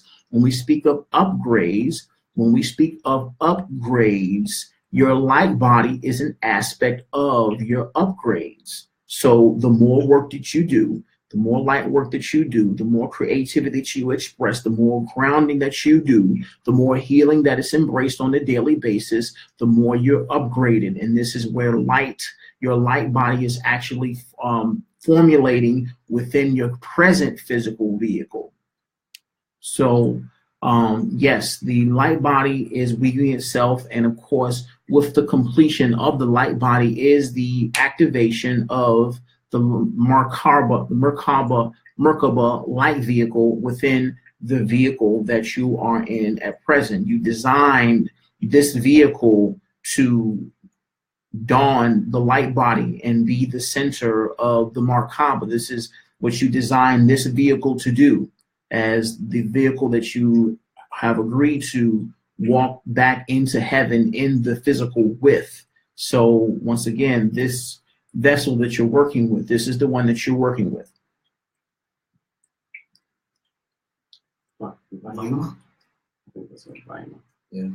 your light body is an aspect of your upgrades. So the more work that you do, the more light work that you do, the more creativity that you express, the more grounding that you do, the more healing that is embraced on a daily basis, the more you're upgraded. And this is where your light body is actually formulating within your present physical vehicle. So yes, the light body is weaving itself, and of course, with the completion of the light body is the activation of the Merkaba light vehicle within the vehicle that you are in at present. You designed this vehicle to dawn the light body and be the center of the Merkaba. This is what you designed this vehicle to do, as the vehicle that you have agreed to walk back into heaven in the physical with. So once again, this vessel that you're working with, this is the one that you're working with. Vahima? I think that's what Vahima. Yeah.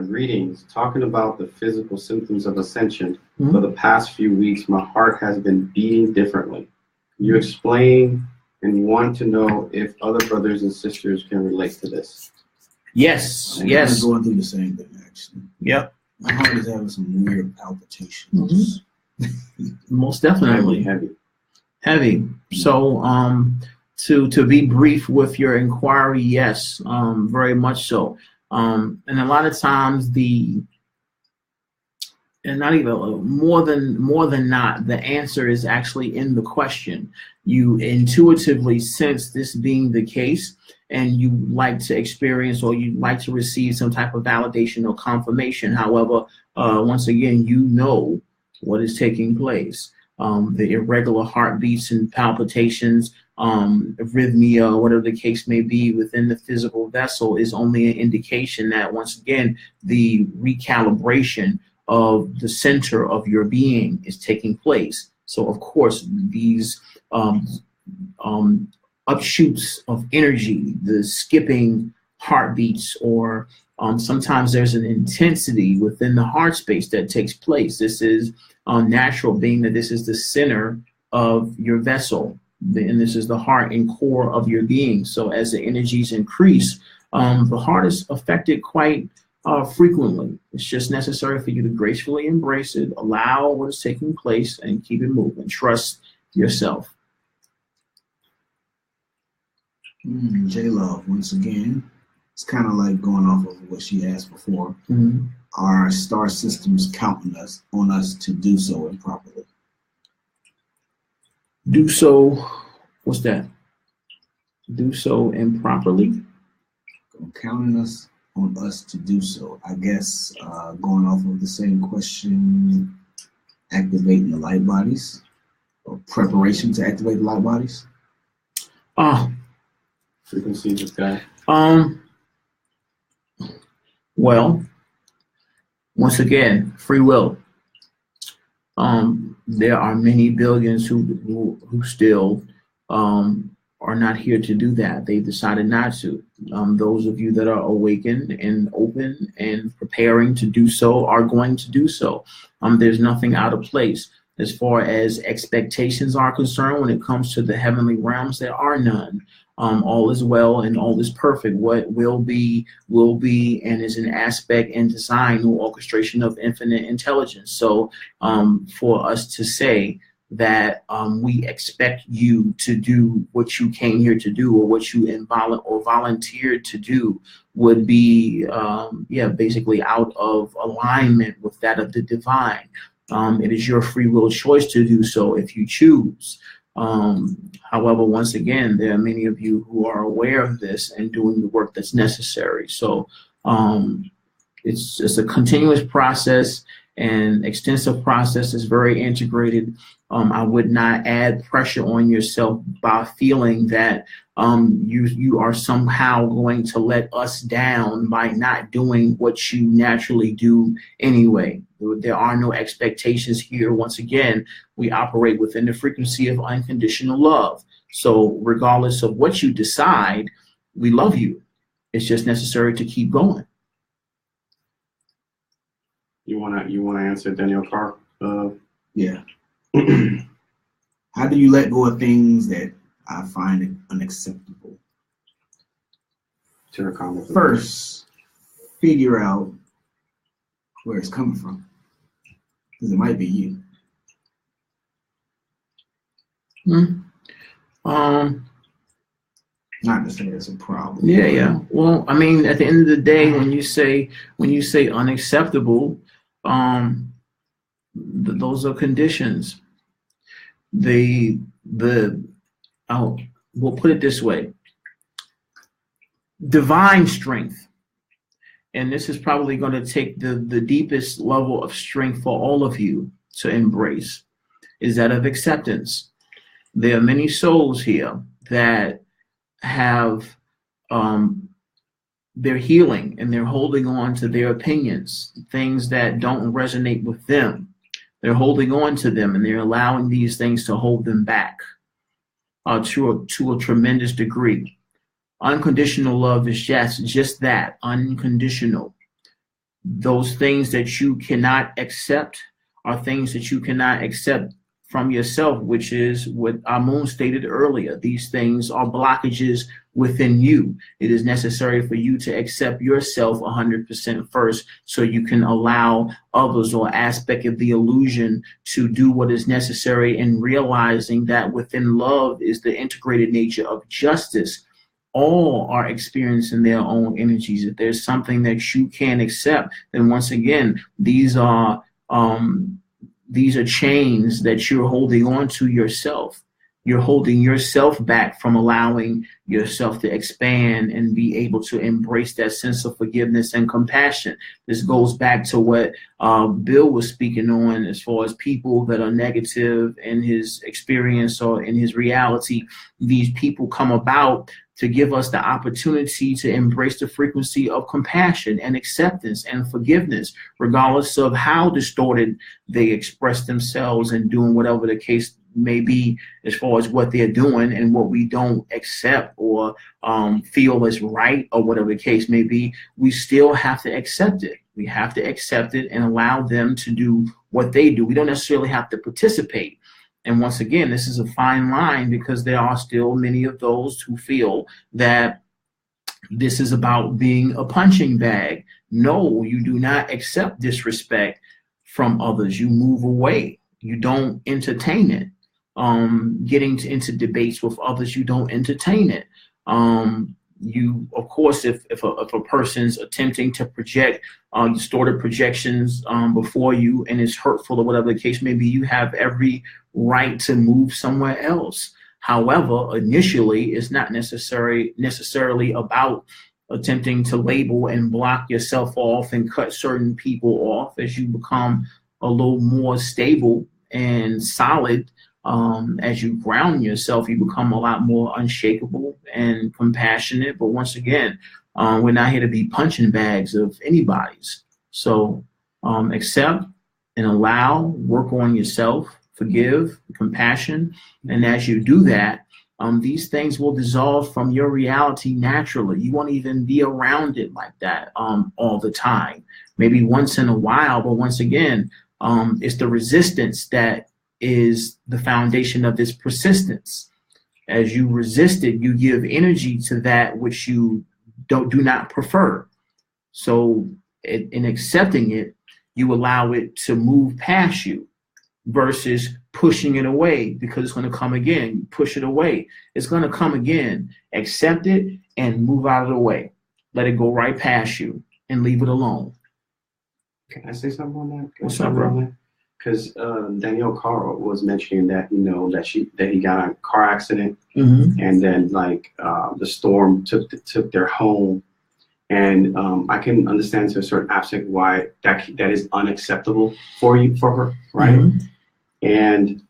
Greetings. Talking about the physical symptoms of ascension, for the past few weeks, my heart has been beating differently. Can you explain, and want to know if other brothers and sisters can relate to this? Yes, I'm yes. going through the same thing, actually. Yep. My heart is having some weird palpitations. Most definitely. Heavy. So to be brief with your inquiry, yes, very much so. And a lot of times more than not, the answer is actually in the question. You intuitively sense this being the case, and you like to experience, or you like to receive some type of validation or confirmation. However, once again, you know what is taking place. The irregular heartbeats and palpitations, arrhythmia, whatever the case may be within the physical vessel, is only an indication that, once again, the recalibration of the center of your being is taking place. So of course, these upshoots of energy, the skipping heartbeats or Sometimes there's an intensity within the heart space that takes place. This is natural, being that this is the center of your vessel, and this is the heart and core of your being. So as the energies increase, the heart is affected quite frequently. It's just necessary for you to gracefully embrace it, allow what is taking place, and keep it moving. Trust yourself. J-Love, once again, it's kind of like going off of what she asked before. Mm-hmm. Are star systems counting on us to do so improperly? Do so, what's that? Do so improperly? Counting on us to do so. I guess going off of the same question, activating the light bodies, or preparation to activate the light bodies. Frequency of sky. Well, once again, free will. There are many billions who still are not here to do that. They decided not to. Those of you that are awakened and open and preparing to do so are going to do so. There's nothing out of place. As far as expectations are concerned, when it comes to the heavenly realms, there are none. All is well and all is perfect. What will be, and is an aspect and design or orchestration of infinite intelligence. So for us to say that we expect you to do what you came here to do, or what you volunteered to do, would be basically out of alignment with that of the divine. It is your free will choice to do so if you choose. However, once again, there are many of you who are aware of this and doing the work that's necessary. So it's just a continuous process and extensive process. Is very integrated. I would not add pressure on yourself by feeling that you are somehow going to let us down by not doing what you naturally do anyway. There are no expectations here. Once again, we operate within the frequency of unconditional love. So regardless of what you decide, we love you. It's just necessary to keep going. You wanna answer Daniel Carr? Yeah. How do you let go of things that I find unacceptable? First, figure out where it's coming from, because it might be you. Not to say it's a problem. Yeah. Well, I mean, at the end of the day, when you say unacceptable, those are conditions. We'll put it this way: divine strength, and this is probably going to take the deepest level of strength for all of you to embrace, is that of acceptance. There are many souls here that have they're healing and they're holding on to their opinions, things that don't resonate with them. They're holding on to them, and they're allowing these things to hold them back to a tremendous degree. Unconditional love is just that, unconditional. Those things that you cannot accept are things that you cannot accept from yourself, which is what Amun stated earlier. These things are blockages within you. It is necessary for you to accept yourself 100% first, so you can allow others or aspect of the illusion to do what is necessary, and realizing that within love is the integrated nature of justice. All are experiencing their own energies. If there's something that you can't accept, then once again, these are chains that you're holding on to yourself. You're holding yourself back from allowing yourself to expand and be able to embrace that sense of forgiveness and compassion. This goes back to what Bill was speaking on, as far as people that are negative in his experience or in his reality. These people come about to give us the opportunity to embrace the frequency of compassion and acceptance and forgiveness, regardless of how distorted they express themselves and doing whatever the case maybe as far as what they're doing and what we don't accept or feel is right or whatever the case may be, we still have to accept it. We have to accept it and allow them to do what they do. We don't necessarily have to participate. And once again, this is a fine line because there are still many of those who feel that this is about being a punching bag. No, you do not accept disrespect from others. You move away. You don't entertain it. Getting into debates with others, you don't entertain it. You, of course, if a person's attempting to project distorted projections before you and is hurtful or whatever the case may be, you have every right to move somewhere else. However, initially, it's not necessarily about attempting to label and block yourself off and cut certain people off. As you become a little more stable and solid, as you ground yourself, you become a lot more unshakable and compassionate. But once again, we're not here to be punching bags of anybody's. So accept and allow, work on yourself, forgive, compassion. And as you do that, these things will dissolve from your reality naturally. You won't even be around it like that all the time. Maybe once in a while, but once again, it's the resistance that is the foundation of this persistence. As you resist it, you give energy to that which you do not prefer. So in accepting it, you allow it to move past you versus pushing it away because it's going to come again. You push it away. It's going to come again. Accept it and move out of the way. Let it go right past you and leave it alone. Can I say something on that? What's up, bro? Because Danielle Carl was mentioning that that he got in a car accident, and then the storm took their home, and I can understand to a certain aspect why that is unacceptable for her, right? And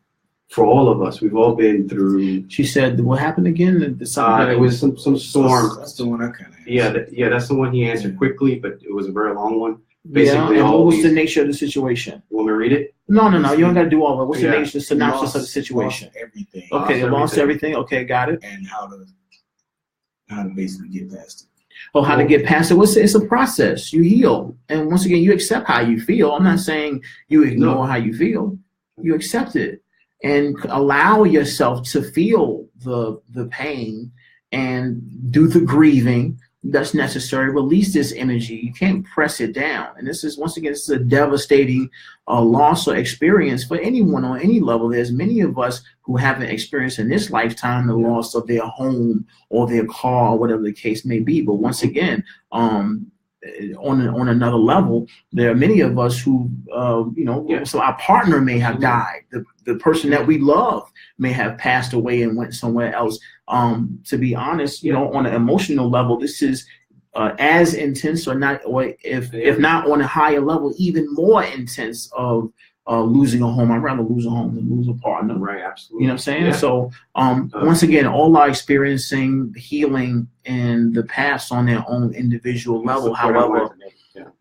for all of us, we've all been through. She said, "What happened again?" It was some storm. That's the one I kind of. Yeah, that's the one he answered quickly, but it was a very long one. Basically, and what was the nature of the situation? Want me to read it? No. You don't got to do all that. What's the nature, the synopsis of the situation? Lost everything. Okay, they lost everything. Okay, got it. And how to basically get past it. Oh, how to get past it? It's a process. You heal, and once again, you accept how you feel. I'm not saying you ignore how you feel. You accept it and allow yourself to feel the pain and do the grieving that's necessary. Release this energy. You can't press it down. And this is, once again, this is a devastating loss or experience for anyone on any level. There's many of us who haven't experienced in this lifetime the loss of their home or their car or whatever the case may be. But once again, on another level, there are many of us who, so our partner may have died. The person that we love may have passed away and went somewhere else. To be honest, on an emotional level, this is as intense or not, or if not on a higher level, even more intense of losing a home. I'd rather lose a home than lose a partner. Right, absolutely. You know what I'm saying? Yeah. So once again, all are experiencing healing in the past on their own individual level. However,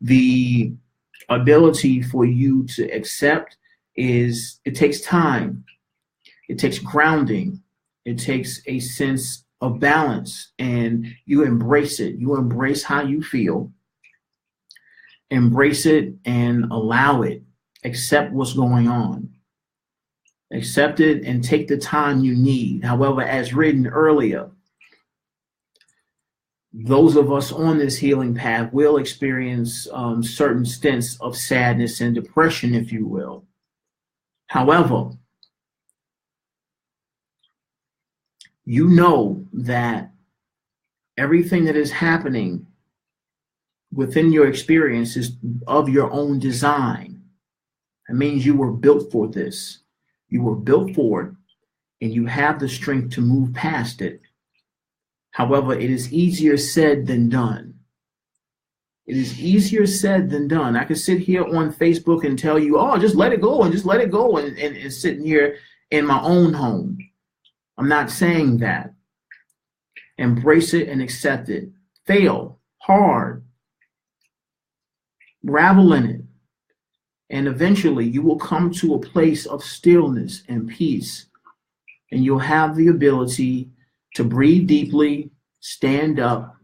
the ability for you to accept it takes time. It takes grounding. It takes a sense of balance, and you embrace it. You embrace how you feel. Embrace it and allow it. Accept what's going on. Accept it and take the time you need. However, as written earlier, those of us on this healing path will experience certain stints of sadness and depression, if you will. However, you know that everything that is happening within your experience is of your own design. That means you were built for this. You were built for it, and you have the strength to move past it. However, it is easier said than done. It is easier said than done. I could sit here on Facebook and tell you, oh, just let it go and just let it go and sitting here in my own home. I'm not saying that. Embrace it and accept it. Fail hard. Ravel in it. And eventually you will come to a place of stillness and peace and you'll have the ability to breathe deeply, stand up,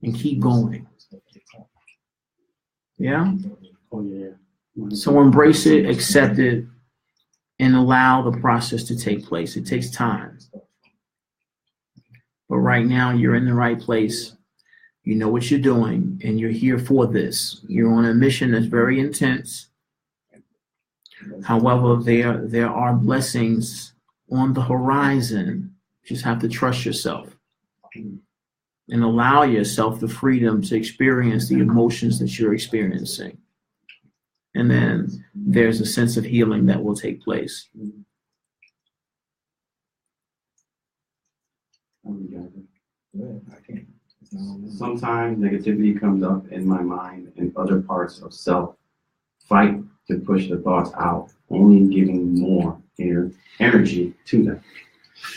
and keep going. Yeah? Oh, yeah. So embrace it, accept it, and allow the process to take place. It takes time. But right now, you're in the right place. You know what you're doing, and you're here for this. You're on a mission that's very intense. However, there are blessings on the horizon. You just have to trust yourself and allow yourself the freedom to experience the emotions that you're experiencing. And then there's a sense of healing that will take place. Sometimes negativity comes up in my mind and other parts of self fight to push the thoughts out, only giving more energy to them.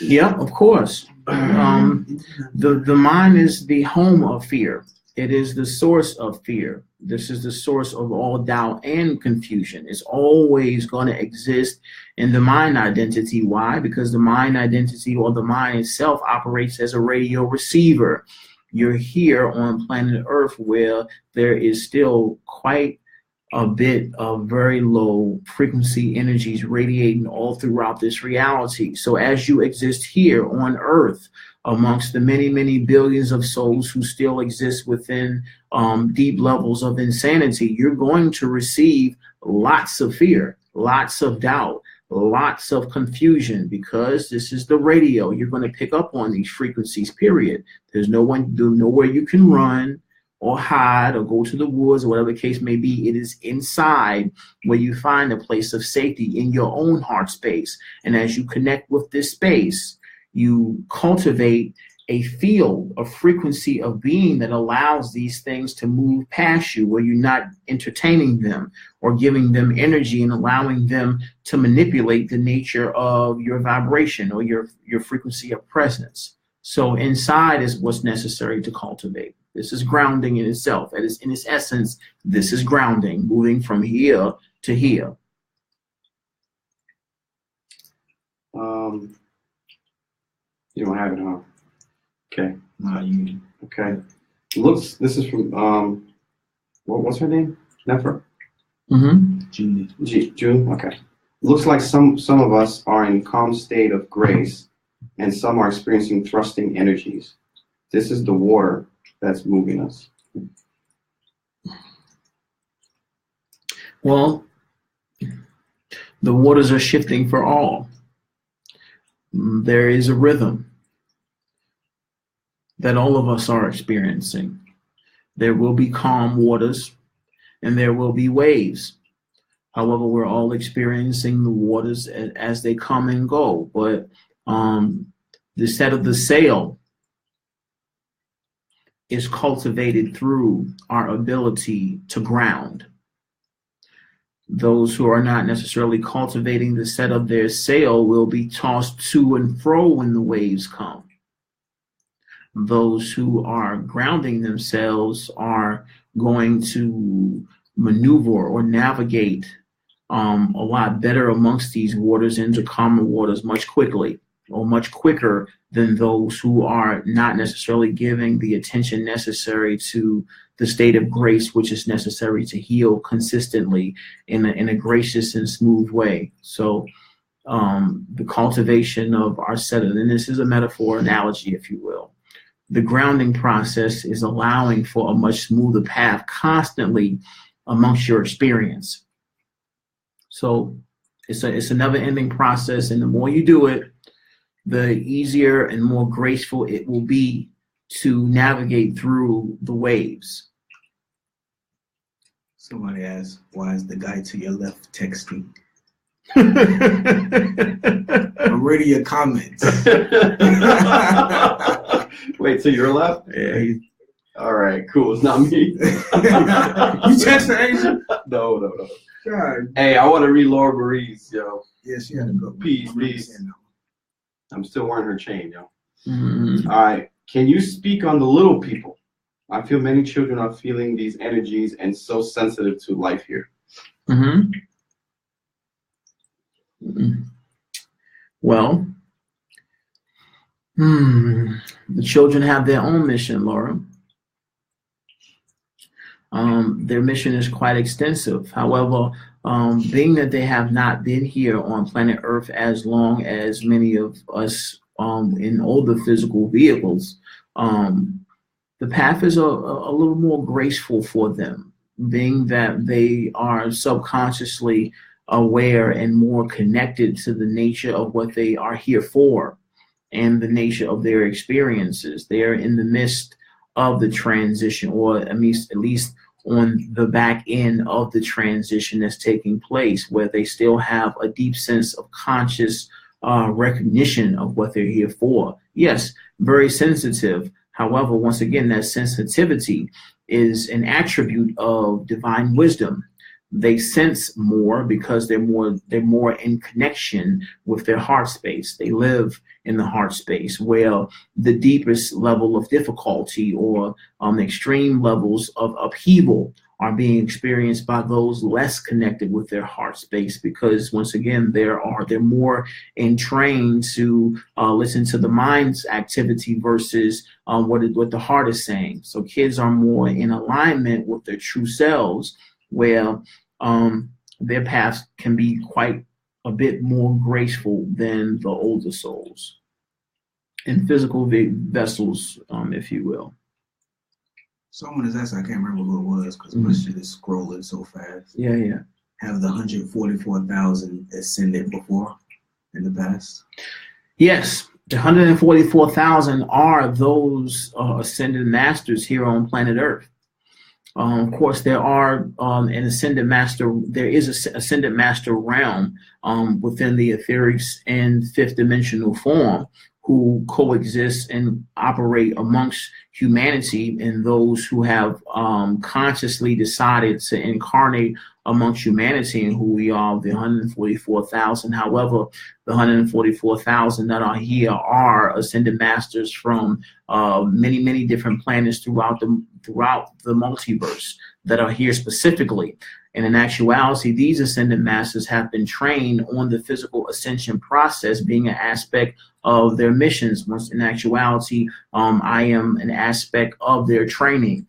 Yeah, of course. The mind is the home of fear. It is the source of fear. This is the source of all doubt and confusion. It's always going to exist in the mind identity. Why? Because the mind identity, or the mind itself, operates as a radio receiver. You're here on planet Earth, where there is still quite a bit of very low frequency energies radiating all throughout this reality. So as you exist here on Earth, amongst the many, many billions of souls who still exist within deep levels of insanity, you're going to receive lots of fear, lots of doubt, lots of confusion, because this is the radio. You're going to pick up on these frequencies, period. There's nowhere you can run or hide or go to the woods or whatever the case may be. It is inside where you find a place of safety in your own heart space. And as you connect with this space, you cultivate a field, a frequency of being that allows these things to move past you, where you're not entertaining them or giving them energy and allowing them to manipulate the nature of your vibration or your frequency of presence. So inside is what's necessary to cultivate. This is grounding in itself. It is, in its essence, this is grounding, moving from here to here. You don't have it, huh? Okay. You. Okay. This is from, what's her name? Nefer? June? Okay. Looks like some of us are in calm state of grace, and some are experiencing thrusting energies. This is the water that's moving us. Well, the waters are shifting for all. There is a rhythm that all of us are experiencing. There will be calm waters and there will be waves. However, we're all experiencing the waters as they come and go. But the set of the sail is cultivated through our ability to ground. Those who are not necessarily cultivating the set of their sail will be tossed to and fro when the waves come. Those who are grounding themselves are going to maneuver or navigate a lot better amongst these waters into calmer waters much quickly, or much quicker than those who are not necessarily giving the attention necessary to the state of grace, which is necessary to heal consistently in a gracious and smooth way. So the cultivation of our set, and this is a metaphor, analogy, if you will. The grounding process is allowing for a much smoother path constantly amongst your experience. So it's a never-ending process, and the more you do it, the easier and more graceful it will be to navigate through the waves. Somebody asked, why is the guy to your left texting? I'm reading your comments. Wait, to your left? Yeah, all right, cool. It's not me. You text the angel? No. God. Hey, I want to read Laura Marie's, yo. Yeah, she had a good one. Peace. I'm still wearing her chain, yo. Mm-hmm. All right. Can you speak on the little people? I feel many children are feeling these energies and so sensitive to life here. Mm-hmm. Well, The children have their own mission, Laura. Their mission is quite extensive. However, being that they have not been here on planet Earth as long as many of us in older physical vehicles, the path is a little more graceful for them, being that they are subconsciously aware and more connected to the nature of what they are here for and the nature of their experiences. They're in the midst of the transition, or at least on the back end of the transition that's taking place, where they still have a deep sense of conscious recognition of what they're here for. Yes, very sensitive. However, once again, that sensitivity is an attribute of divine wisdom. They sense more because they're more in connection with their heart space. They live in the heart space, where the deepest level of difficulty or extreme levels of upheaval are being experienced by those less connected with their heart space, because once again they're more entrained to listen to the mind's activity versus what the heart is saying. So kids are more in alignment with their true selves, where their paths can be quite a bit more graceful than the older souls and physical vessels, if you will. Someone has asked, I can't remember who it was because my shit is scrolling so fast. Yeah. Have the 144,000 ascended before in the past? Yes, the 144,000 are those ascended masters here on planet Earth. Of course, there are an ascended master. There is an ascended master realm within the etheric and fifth dimensional form, who coexist and operate amongst humanity, and those who have consciously decided to incarnate amongst humanity, and who we are, the 144,000. However, the 144,000 that are here are ascended masters from many, many different planets throughout the multiverse that are here specifically. And in actuality, these ascended masters have been trained on the physical ascension process being an aspect of their missions. Once in actuality, I am an aspect of their training,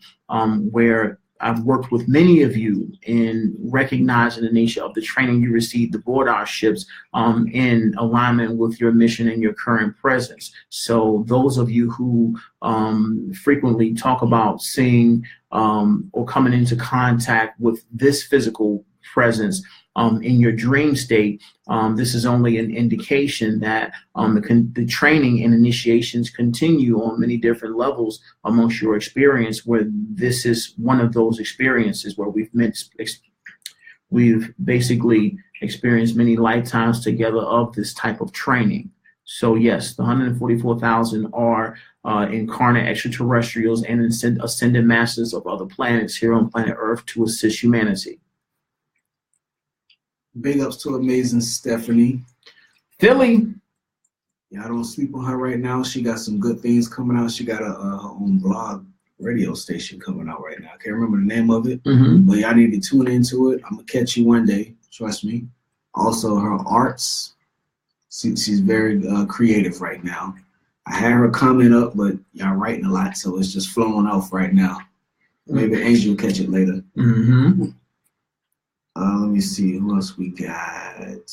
where I've worked with many of you in recognizing the nature of the training you received aboard our ships in alignment with your mission and your current presence. So those of you who frequently talk about seeing or coming into contact with this physical presence in your dream state, this is only an indication that the training and initiations continue on many different levels amongst your experience, where this is one of those experiences where we've basically experienced many lifetimes together of this type of training. So yes, the 144,000 are incarnate extraterrestrials and ascended masters of other planets here on planet Earth to assist humanity. Big ups to amazing Stephanie. Philly. Yeah, I don't sleep on her right now. She got some good things coming out. She got her own blog radio station coming out right now. I can't remember the name of it, but y'all need to tune into it. I'm going to catch you one day. Trust me. Also, her arts. She's very creative right now. I had her comment up, but y'all writing a lot, so it's just flowing off right now. Maybe Angel will catch it later. Let me see who else we got.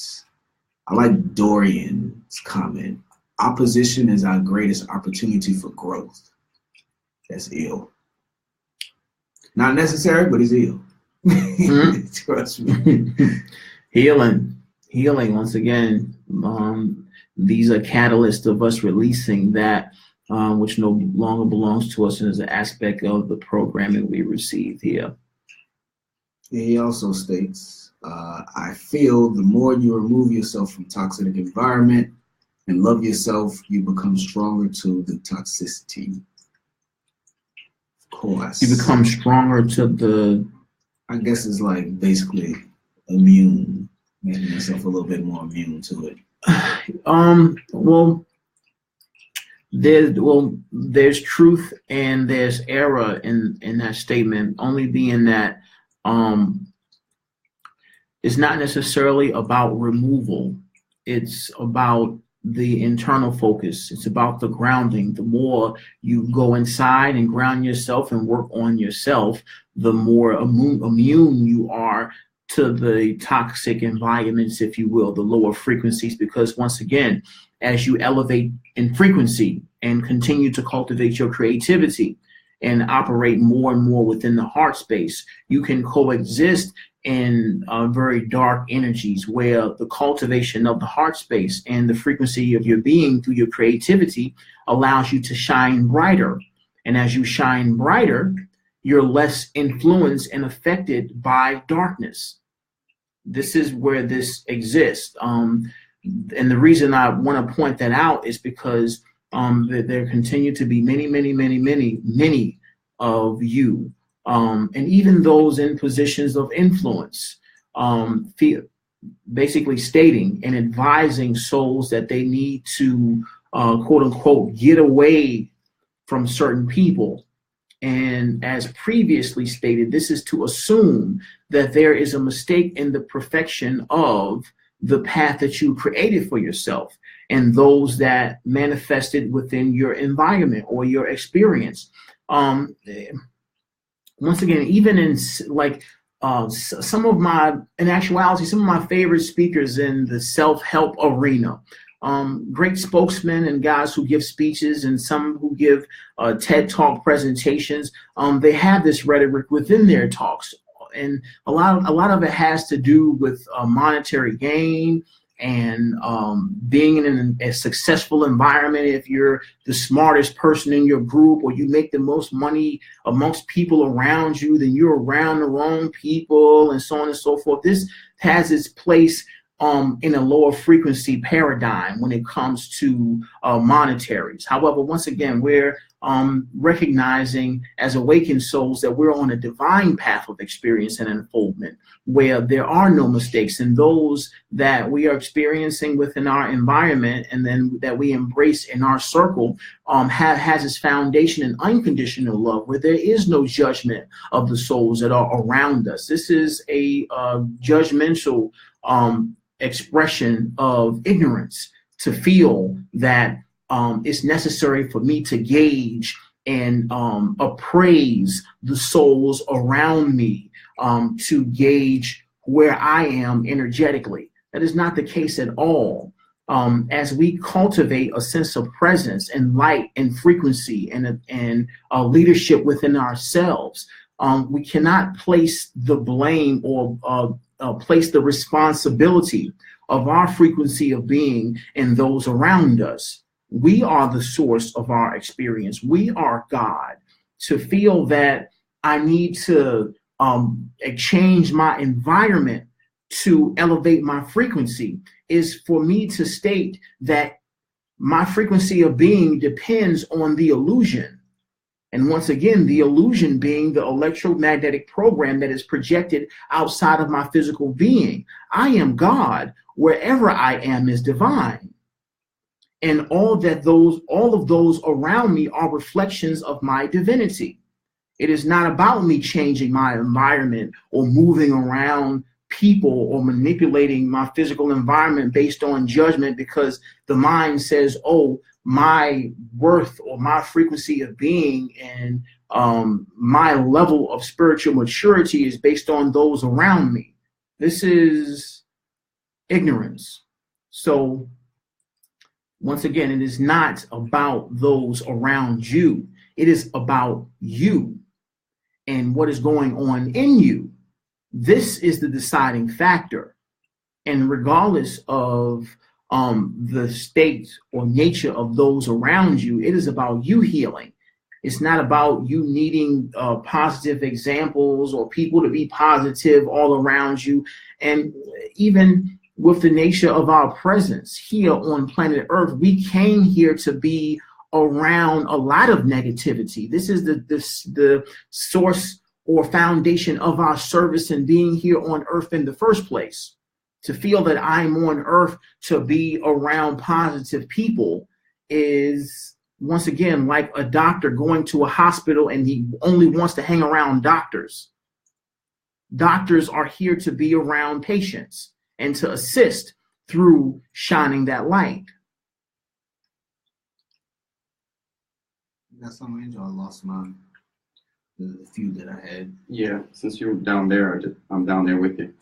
I like Dorian's comment. Opposition is our greatest opportunity for growth. That's ill. Not necessary, but it's ill. Trust me. Healing once again. These are catalysts of us releasing that which no longer belongs to us and is an aspect of the programming we received here. He also states, I feel the more you remove yourself from toxic environment and love yourself, you become stronger to the toxicity. Of course. You become stronger to the... I guess it's like basically immune, making yourself a little bit more immune to it. There's truth and there's error in that statement, only being that it's not necessarily about removal. It's about the internal focus. It's about the grounding. The more you go inside and ground yourself and work on yourself, the more immune you are to the toxic environments, if you will, the lower frequencies. Because once again, as you elevate in frequency and continue to cultivate your creativity and operate more and more within the heart space, you can coexist in very dark energies, where the cultivation of the heart space and the frequency of your being through your creativity allows you to shine brighter. And as you shine brighter, you're less influenced and affected by darkness. This is where this exists. And the reason I want to point that out is because there continue to be many of you, and even those in positions of influence, basically stating and advising souls that they need to, quote unquote, get away from certain people. And as previously stated, this is to assume that there is a mistake in the perfection of the path that you created for yourself and those that manifested within your environment or your experience. Once again, even in like some of my, in actuality, some of my favorite speakers in the self-help arena, great spokesmen and guys who give speeches and some who give TED Talk presentations, they have this rhetoric within their talks. And a lot of it has to do with monetary gain and being in a successful environment. If you're the smartest person in your group or you make the most money amongst people around you, then you're around the wrong people and so on and so forth. This has its place in a lower frequency paradigm when it comes to monetaries. However, once again, we're recognizing as awakened souls that we're on a divine path of experience and unfoldment where there are no mistakes, and those that we are experiencing within our environment and then that we embrace in our circle has its foundation in unconditional love, where there is no judgment of the souls that are around us. This is a judgmental expression of ignorance to feel that it's necessary for me to gauge and appraise the souls around me to gauge where I am energetically. That is not the case at all. As we cultivate a sense of presence and light and frequency and leadership within ourselves, we cannot place the blame or place the responsibility of our frequency of being in those around us. We are the source of our experience. We are God. To feel that I need to change my environment to elevate my frequency is for me to state that my frequency of being depends on the illusion. And once again, the illusion being the electromagnetic program that is projected outside of my physical being. I am God. Wherever I am is divine. And all of those around me are reflections of my divinity. It is not about me changing my environment or moving around people or manipulating my physical environment based on judgment because the mind says, oh, my worth or my frequency of being and my level of spiritual maturity is based on those around me. This is ignorance. So once again, it is not about those around you. It is about you and what is going on in you. This is the deciding factor. And regardless of the state or nature of those around you, it is about you healing. It's not about you needing positive examples or people to be positive all around you. And even with the nature of our presence here on planet Earth, we came here to be around a lot of negativity. This is the source or foundation of our service and being here on Earth in the first place. To feel that I'm on Earth to be around positive people is, once again, like a doctor going to a hospital and he only wants to hang around doctors. Doctors are here to be around patients and to assist through shining that light. got some angel. I lost the few that I had. Yeah, since you're down there, I'm down there with you.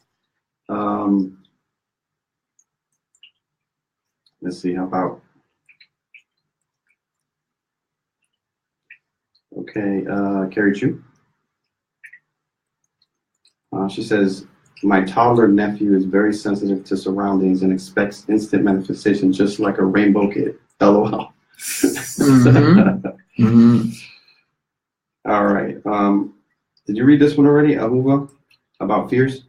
Let's see, how about, okay, Carrie Chu. She says, my toddler nephew is very sensitive to surroundings and expects instant manifestation, just like a rainbow kid. LOL. Mm-hmm. Mm-hmm. All right. Did you read this one already, Ahuva, about fears?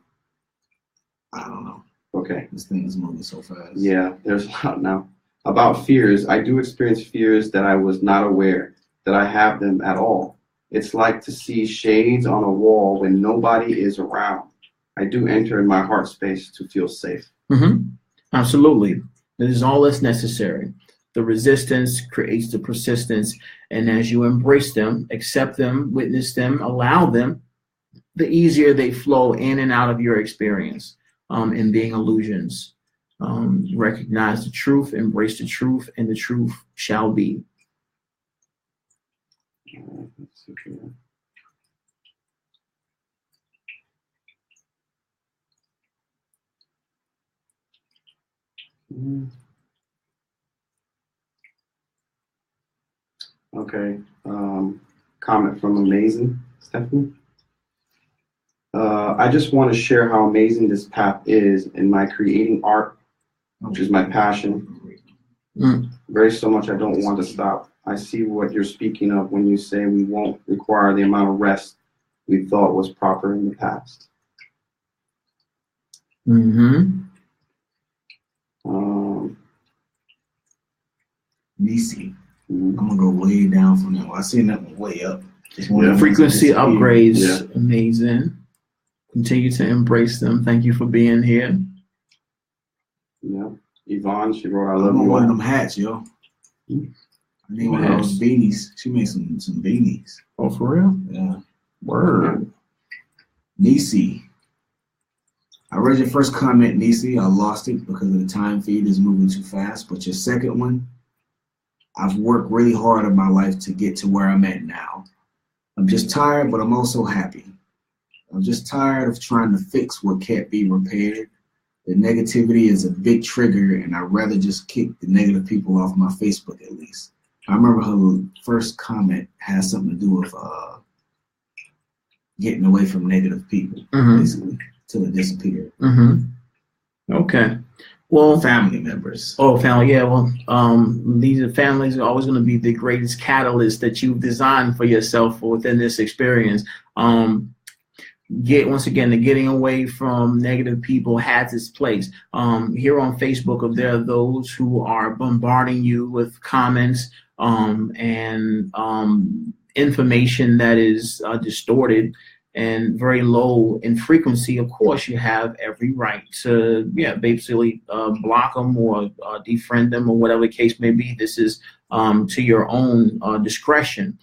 I don't know. Okay. This thing is moving so fast. Yeah, there's a lot now. About fears, I do experience fears that I was not aware that I have them at all. It's like to see shades on a wall when nobody is around. I do enter in my heart space to feel safe. Mm-hmm. Absolutely. This is all that's necessary. The resistance creates the persistence. And as you embrace them, accept them, witness them, allow them, the easier they flow in and out of your experience in being illusions. Recognize the truth, embrace the truth, and the truth shall be. Let's see here. Okay. Comment from Amazing, Stephanie. I just want to share how amazing this path is in my creating art, which is my passion. Very so much I don't want to stop. I see what you're speaking of when you say we won't require the amount of rest we thought was proper in the past. Mm-hmm. Nisi. I'm gonna go way down from there. Well, I see that one way up. Yeah. Frequency upgrades, amazing. Continue to embrace them. Thank you for being here. Yeah. Yvonne, she wrote, I I love want you one of all. them hats, yo. I need one of those beanies. She made some beanies. Oh, for real? Yeah. Word. Nisi. I read your first comment, Nisi. I lost it because of the time feed is moving too fast. But your second one, I've worked really hard in my life to get to where I'm at now. I'm just tired, but I'm also happy. I'm just tired of trying to fix what can't be repaired. The negativity is a big trigger, and I'd rather just kick the negative people off my Facebook at least. I remember her first comment had something to do with getting away from negative people, basically, till it disappeared. Okay. Well, family members. Oh, family. Yeah. Well, these families are always going to be the greatest catalyst that you've designed for yourself within this experience. Once again, the getting away from negative people has its place. Here on Facebook, there are those who are bombarding you with comments and information that is distorted and very low in frequency. Of course, you have every right to, basically block them or defriend them or whatever the case may be. This is to your own discretion.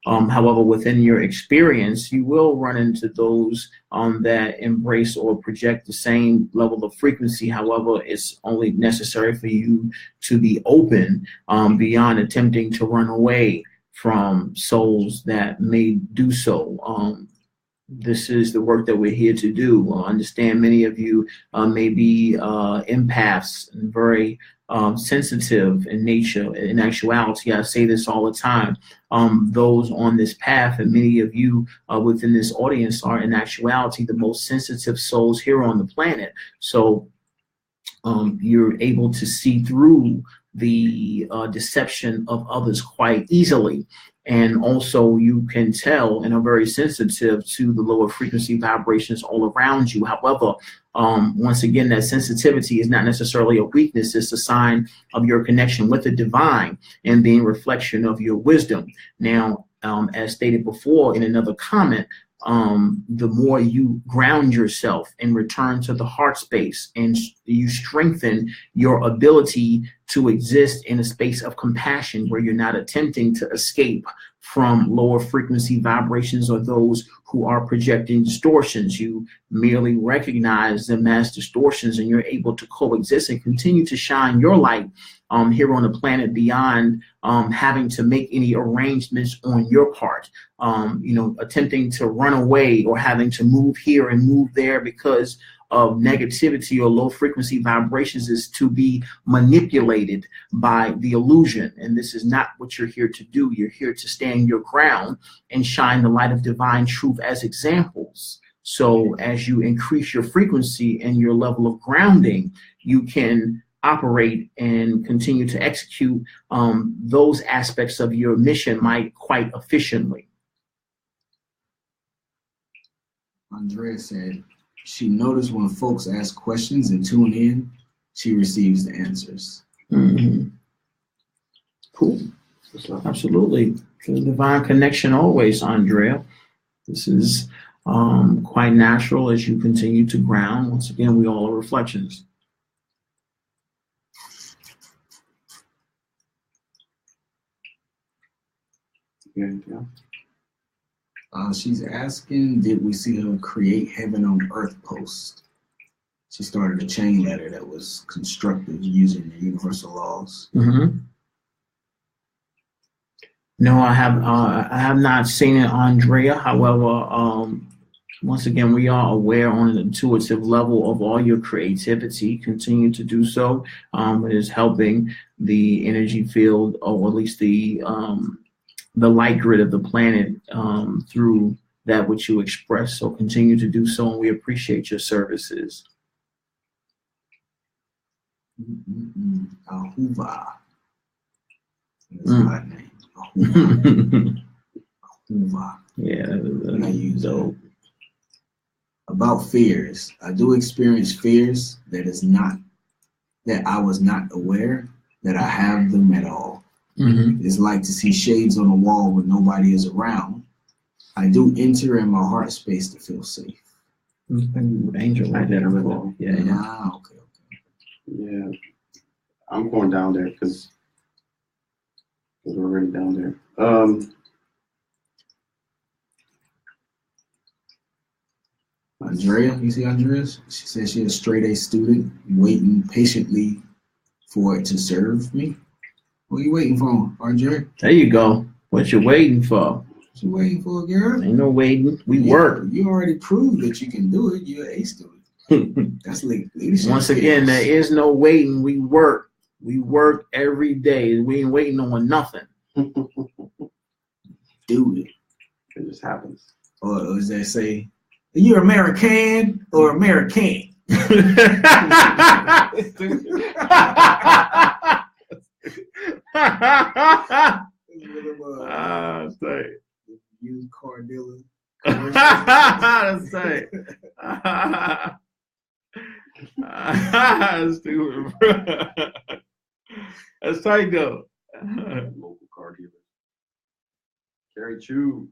However, within your experience, you will run into those that embrace or project the same level of frequency. However, it's only necessary for you to be open beyond attempting to run away from souls that may do so. This is the work that we're here to do. Understand many of you may be empaths and very sensitive in nature. In actuality, I say this all the time. Those on this path, and many of you within this audience, are in actuality the most sensitive souls here on the planet. So you're able to see through the deception of others quite easily. And also you can tell and are very sensitive to the lower frequency vibrations all around you. However, once again, that sensitivity is not necessarily a weakness. It's a sign of your connection with the divine and being a reflection of your wisdom. Now, as stated before in another comment, the more you ground yourself and return to the heart space, and you strengthen your ability to exist in a space of compassion where you're not attempting to escape from lower frequency vibrations or those who are projecting distortions. You merely recognize them as distortions, and you're able to coexist and continue to shine your light here on the planet beyond having to make any arrangements on your part, attempting to run away or having to move here and move there because of negativity or low frequency vibrations is to be manipulated by the illusion. And this is not what you're here to do. You're here to stand your ground and shine the light of divine truth as examples. So as you increase your frequency and your level of grounding, you can operate and continue to execute those aspects of your mission quite efficiently. Andrea said, she noticed when folks ask questions and tune in, she receives the answers. Mm-hmm. Cool. Absolutely. The divine connection always, Andrea. This is quite natural as you continue to ground. Once again, we all are reflections. Anything else? She's asking, did we see her create Heaven on Earth post? She started a chain letter that was constructed using the universal laws. Mm-hmm. No, I have not seen it, Andrea. However, once again, we are aware on an intuitive level of all your creativity. Continue to do so. It is helping the energy field, or at least the light grid of the planet through that which you express. So continue to do so, and we appreciate your services. Ahuva. That's my name. Ahuva. Yeah, I use dope. About fears. I do experience fears that I was not aware that I have them at all. Mm-hmm. It's like to see shades on a wall when nobody is around. I do enter in my heart space to feel safe. Angel right there. Yeah. Okay. Yeah. I'm going down there because we're already down there. Andrea, you see Andrea's? She says she's a straight A student waiting patiently for it to serve me. What are you waiting for, Andrea? There you go. What you waiting for? What you waiting for, girl? Ain't no waiting. We work. You already proved that you can do it. You're an A student. That's leadership. Once again, there is no waiting. We work. We work every day. We ain't waiting on nothing. Do it. It just happens. Or as they say, are you American or American? Used car dealer. That's right. Stupid, bro. That's tight though. Local car dealer. Carrie Chu.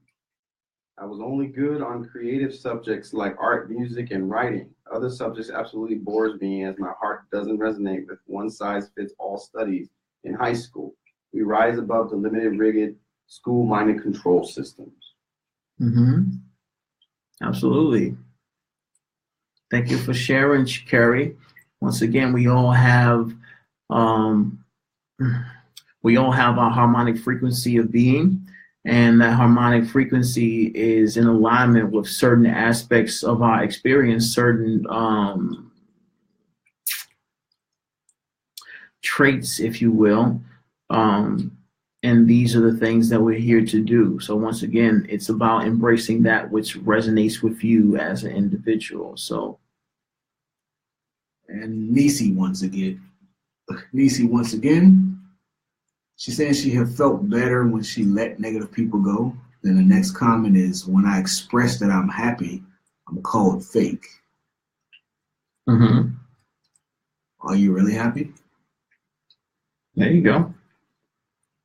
I was only good on creative subjects like art, music, and writing. Other subjects absolutely bores me as my heart doesn't resonate with one-size-fits-all studies in high school. We rise above the limited, rigid, school-minded control systems. Mm-hmm. Absolutely. Thank you for sharing, Carrie. Once again, we all have our harmonic frequency of being. And that harmonic frequency is in alignment with certain aspects of our experience, certain traits, if you will. And these are the things that we're here to do. So once again, it's about embracing that which resonates with you as an individual. So, and Nisi once again. She said she had felt better when she let negative people go. Then the next comment is, when I express that I'm happy, I'm called fake. Mm-hmm. Are you really happy? There you go.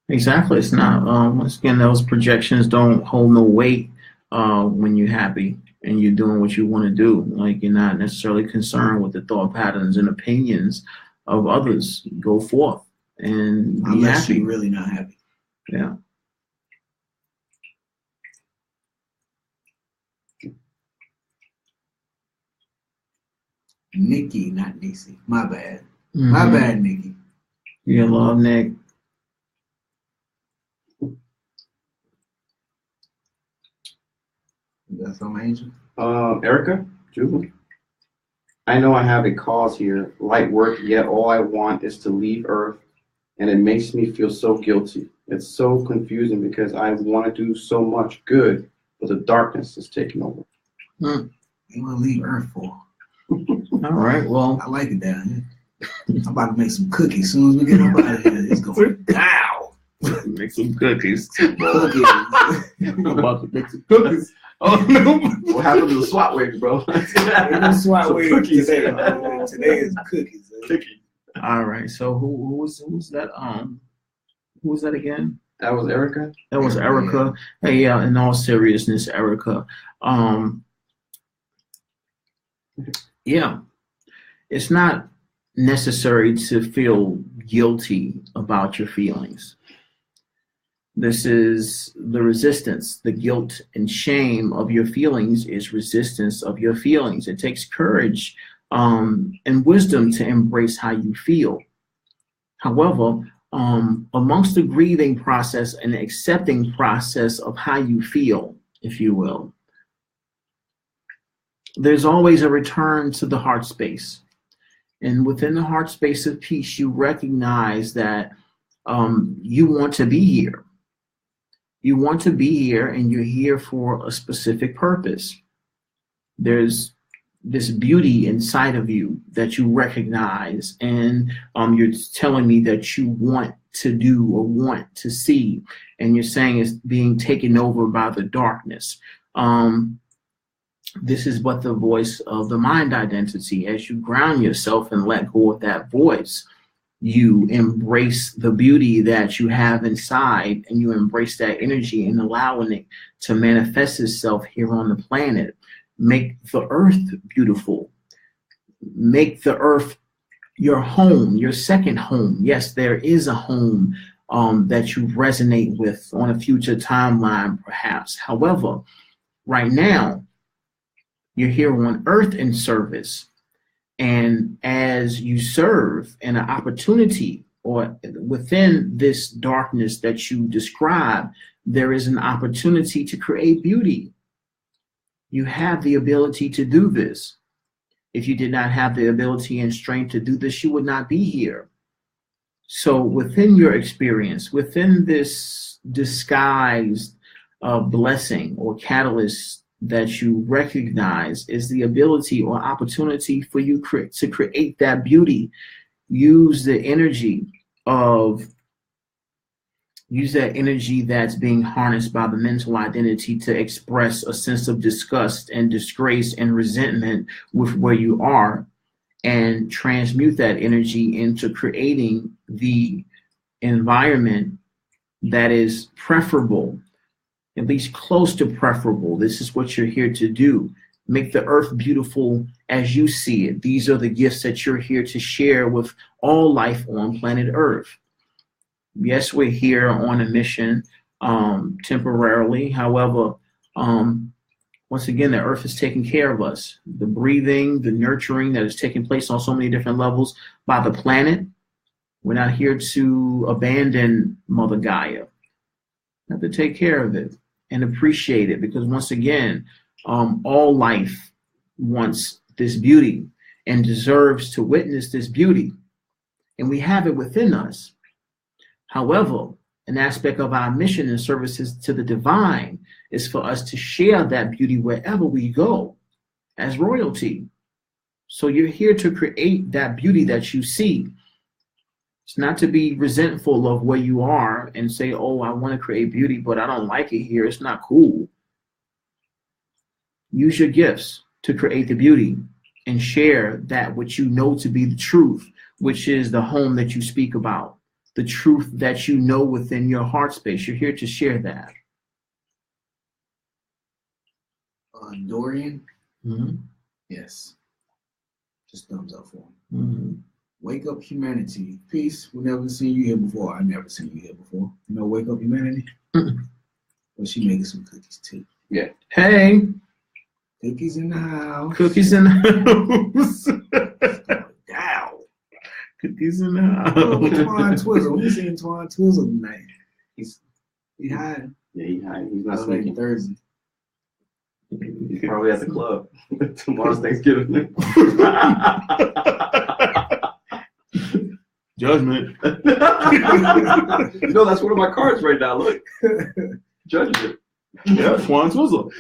Exactly. It's not, once again, those projections don't hold no weight when you're happy and you're doing what you want to do. Like, you're not necessarily concerned with the thought patterns and opinions of others. Go forth and be unless happy. you're really not happy. Yeah. Nikki, not Niecy. My bad. My bad, Nikki. You love Nick. That's on Angel. Erica, Julie. I know I have a cause here, light work, yet all I want is to leave Earth, and it makes me feel so guilty. It's so confusing because I want to do so much good, but the darkness is taking over. You want to leave Earth for? All right, well. I like it down here. I'm about to make some cookies as soon as we get up out of here. It's going down. Make some cookies. Cookies. I'm about to make some cookies. Oh, no. What happened to the SWAT wave, bro? That's why we Cookies. today. Today is cookies. All right, so who was that? Who was that again? That was Erica. That was Erica. Hey, in all seriousness, Erica. Yeah, it's not necessary to feel guilty about your feelings. This is the resistance. The guilt and shame of your feelings is resistance of your feelings. It takes courage and wisdom to embrace how you feel. However, amongst the grieving process and the accepting process of how you feel, if you will, there's always a return to the heart space. And within the heart space of peace, you recognize that you want to be here. You want to be here, and you're here for a specific purpose. There's this beauty inside of you that you recognize, and you're telling me that you want to do or want to see, and you're saying it's being taken over by the darkness. This is but the voice of the mind identity. As you ground yourself and let go of that voice, you embrace the beauty that you have inside, and you embrace that energy and allowing it to manifest itself here on the planet. Make the earth beautiful. Make the earth your home, your second home. Yes, there is a home that you resonate with on a future timeline, perhaps. However, right now, you're here on earth in service. And as you serve in an opportunity or within this darkness that you describe, there is an opportunity to create beauty. You have the ability to do this. If you did not have the ability and strength to do this, you would not be here. So within your experience, within this disguised blessing or catalyst that you recognize is the ability or opportunity for you to create that beauty. Use that energy that's being harnessed by the mental identity to express a sense of disgust and disgrace and resentment with where you are, and transmute that energy into creating the environment that is preferable, at least close to preferable. This is what you're here to do. Make the earth beautiful as you see it. These are the gifts that you're here to share with all life on planet Earth. Yes, we're here on a mission temporarily. However, once again, the earth is taking care of us. The breathing, the nurturing that is taking place on so many different levels by the planet. We're not here to abandon Mother Gaia. We have to take care of it and appreciate it, because once again, all life wants this beauty and deserves to witness this beauty, and we have it within us. However, an aspect of our mission and services to the divine is for us to share that beauty wherever we go as royalty. So you're here to create that beauty that you see. It's not to be resentful of where you are and say, oh, I want to create beauty, but I don't like it here. It's not cool. Use your gifts to create the beauty and share that which you know to be the truth, which is the home that you speak about, the truth that you know within your heart space. You're here to share that. Dorian? Mm-hmm. Yes. Just thumbs up for him. Mm-hmm. Wake up humanity. Peace. We've never seen you here before. I've never seen you here before. You know, wake up humanity? Mm-mm. Well, she making some cookies too. Yeah. Hey. Cookies in the house. Cookies in the house. Down. Cookies in the Oh, house. Twan Twizzle. We seen Twan Twizzle tonight. He high. Yeah, he's not That's like sneaking. Thursday. He's probably at the club. Tomorrow's Thanksgiving. Judgment. You know, that's one of my cards right now. Look. Judgment. Yeah, Twan Twizzle.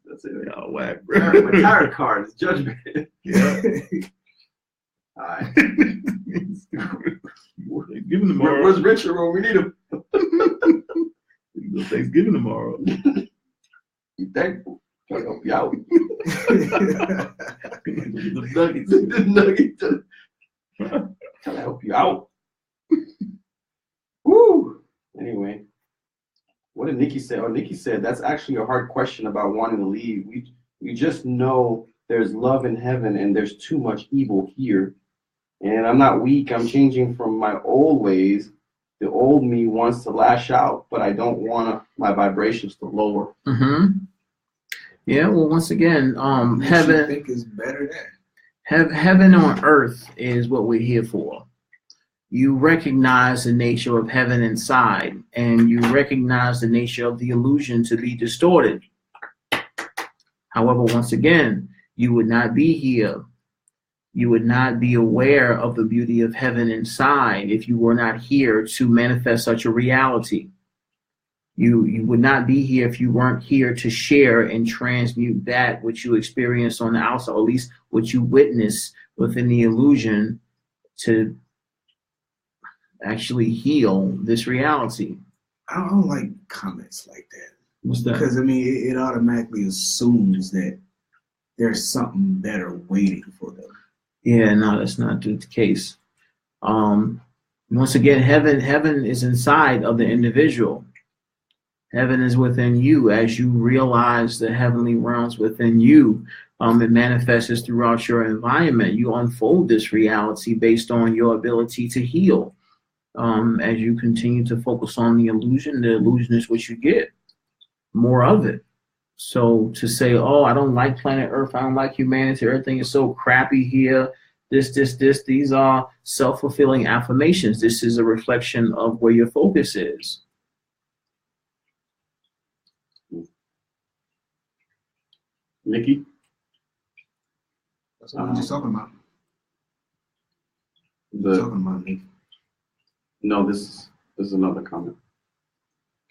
That's it. Y'all whack, bro. My tarot card is judgment. Yeah. All right. Thanksgiving tomorrow. Where's Richard when we need him? Thanksgiving tomorrow. You thankful? Trying to help you out. The nuggets. The nuggets. Trying to help you out. Woo! Anyway, what did Nikki say? Oh, Nikki said that's actually a hard question about wanting to leave. We just know there's love in heaven and there's too much evil here. And I'm not weak. I'm changing from my old ways. The old me wants to lash out, but I don't want my vibrations to lower. Mm-hmm. Yeah, well, once again, heaven. I think is better there. Heaven on earth is what we're here for. You recognize the nature of heaven inside, and you recognize the nature of the illusion to be distorted. However, once again, you would not be here. You would not be aware of the beauty of heaven inside if you were not here to manifest such a reality. You would not be here if you weren't here to share and transmute that which you experience on the outside, or at least what you witness within the illusion, to actually heal this reality. I don't like comments like that. What's that? Because, I mean, it automatically assumes that there's something better waiting for them. Yeah, no, that's not the case. Once again, heaven is inside of the individual. Heaven is within you. As you realize the heavenly realms within you, it manifests throughout your environment. You unfold this reality based on your ability to heal. As you continue to focus on the illusion is what you get. More of it. So to say, oh, I don't like planet Earth, I don't like humanity, everything is so crappy here, these are self-fulfilling affirmations. This is a reflection of where your focus is. Nikki? That's what we're just talking about. We're talking about Nikki. No, this is another comment.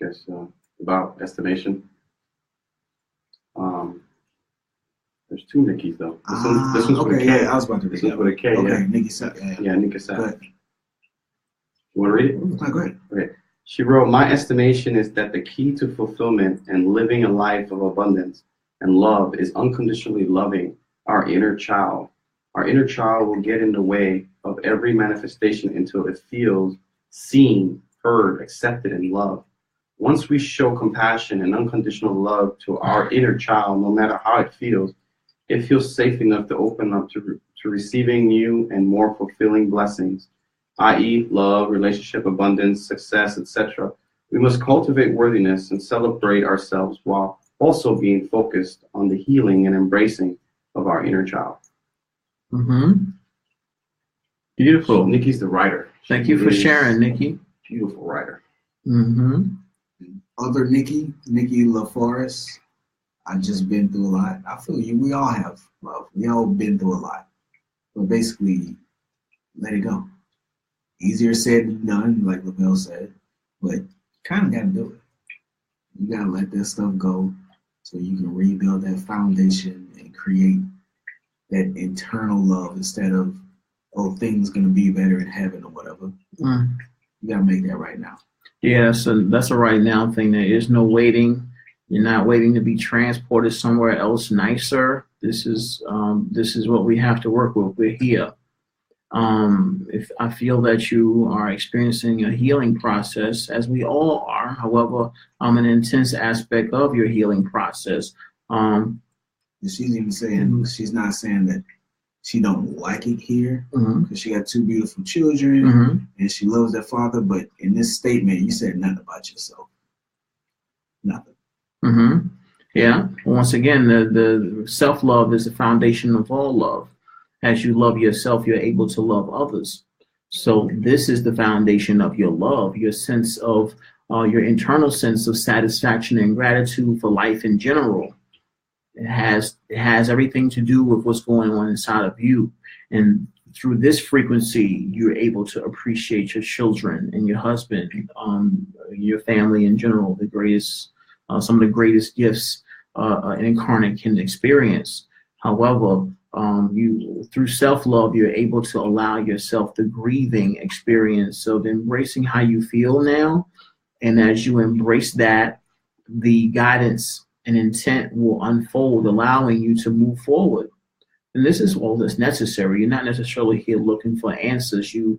I guess about estimation. There's two Nikki's though. This one's with a K. Yeah, I was about to read This one's that. with a K. Okay, Yeah, Nikki said. yeah, Nikki said. Go ahead. You want to read it? No, go ahead. Okay. She wrote, my estimation is that the key to fulfillment and living a life of abundance and love is unconditionally loving our inner child. Our inner child will get in the way of every manifestation until it feels seen, heard, accepted, and loved. Once we show compassion and unconditional love to our inner child, no matter how it feels safe enough to open up to receiving new and more fulfilling blessings, i.e. love, relationship, abundance, success, etc. We must cultivate worthiness and celebrate ourselves while also being focused on the healing and embracing of our inner child. Mm-hmm. Beautiful. Nikki's the writer. Thank you for sharing, Nikki. Beautiful writer. Mm-hmm. Other Nikki LaForest. I've just been through a lot. I feel you. We all have love. We all been through a lot. But basically, let it go. Easier said than done, like LaBelle said. But kind of got to do it. You got to let that stuff go so you can rebuild that foundation and create that internal love instead of, oh, things going to be better in heaven or whatever. Mm. You got to make that right now. Yeah, so that's a right now thing. There is no waiting. You're not waiting to be transported somewhere else nicer. This is what we have to work with. We're here. If I feel that you are experiencing a healing process, as we all are, however, an intense aspect of your healing process. She's even saying, she's not saying that she don't like it here Mm-hmm. because she got 2 beautiful children Mm-hmm. and she loves their father. But in this statement, you said nothing about yourself. Nothing. Mm-hmm. Yeah. Once again, the self-love is the foundation of all love. As you love yourself, you're able to love others. So this is the foundation of your love, your sense of your internal sense of satisfaction and gratitude for life in general. It has everything to do with what's going on inside of you. And through this frequency, you're able to appreciate your children and your husband, your family in general, some of the greatest gifts an incarnate can experience. However, you through self-love, you're able to allow yourself the grieving experience of embracing how you feel now. And as you embrace that, the guidance and intent will unfold, allowing you to move forward. And this is all that's necessary. You're not necessarily here looking for answers. You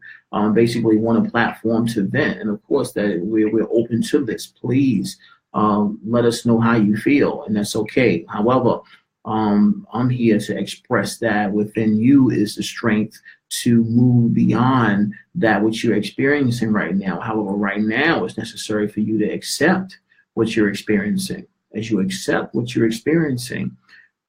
basically want a platform to vent. And of course, that we're open to this. Please let us know how you feel, and that's okay. However, I'm here to express that within you is the strength to move beyond that which you're experiencing right now. However, right now it's necessary for you to accept what you're experiencing. As you accept what you're experiencing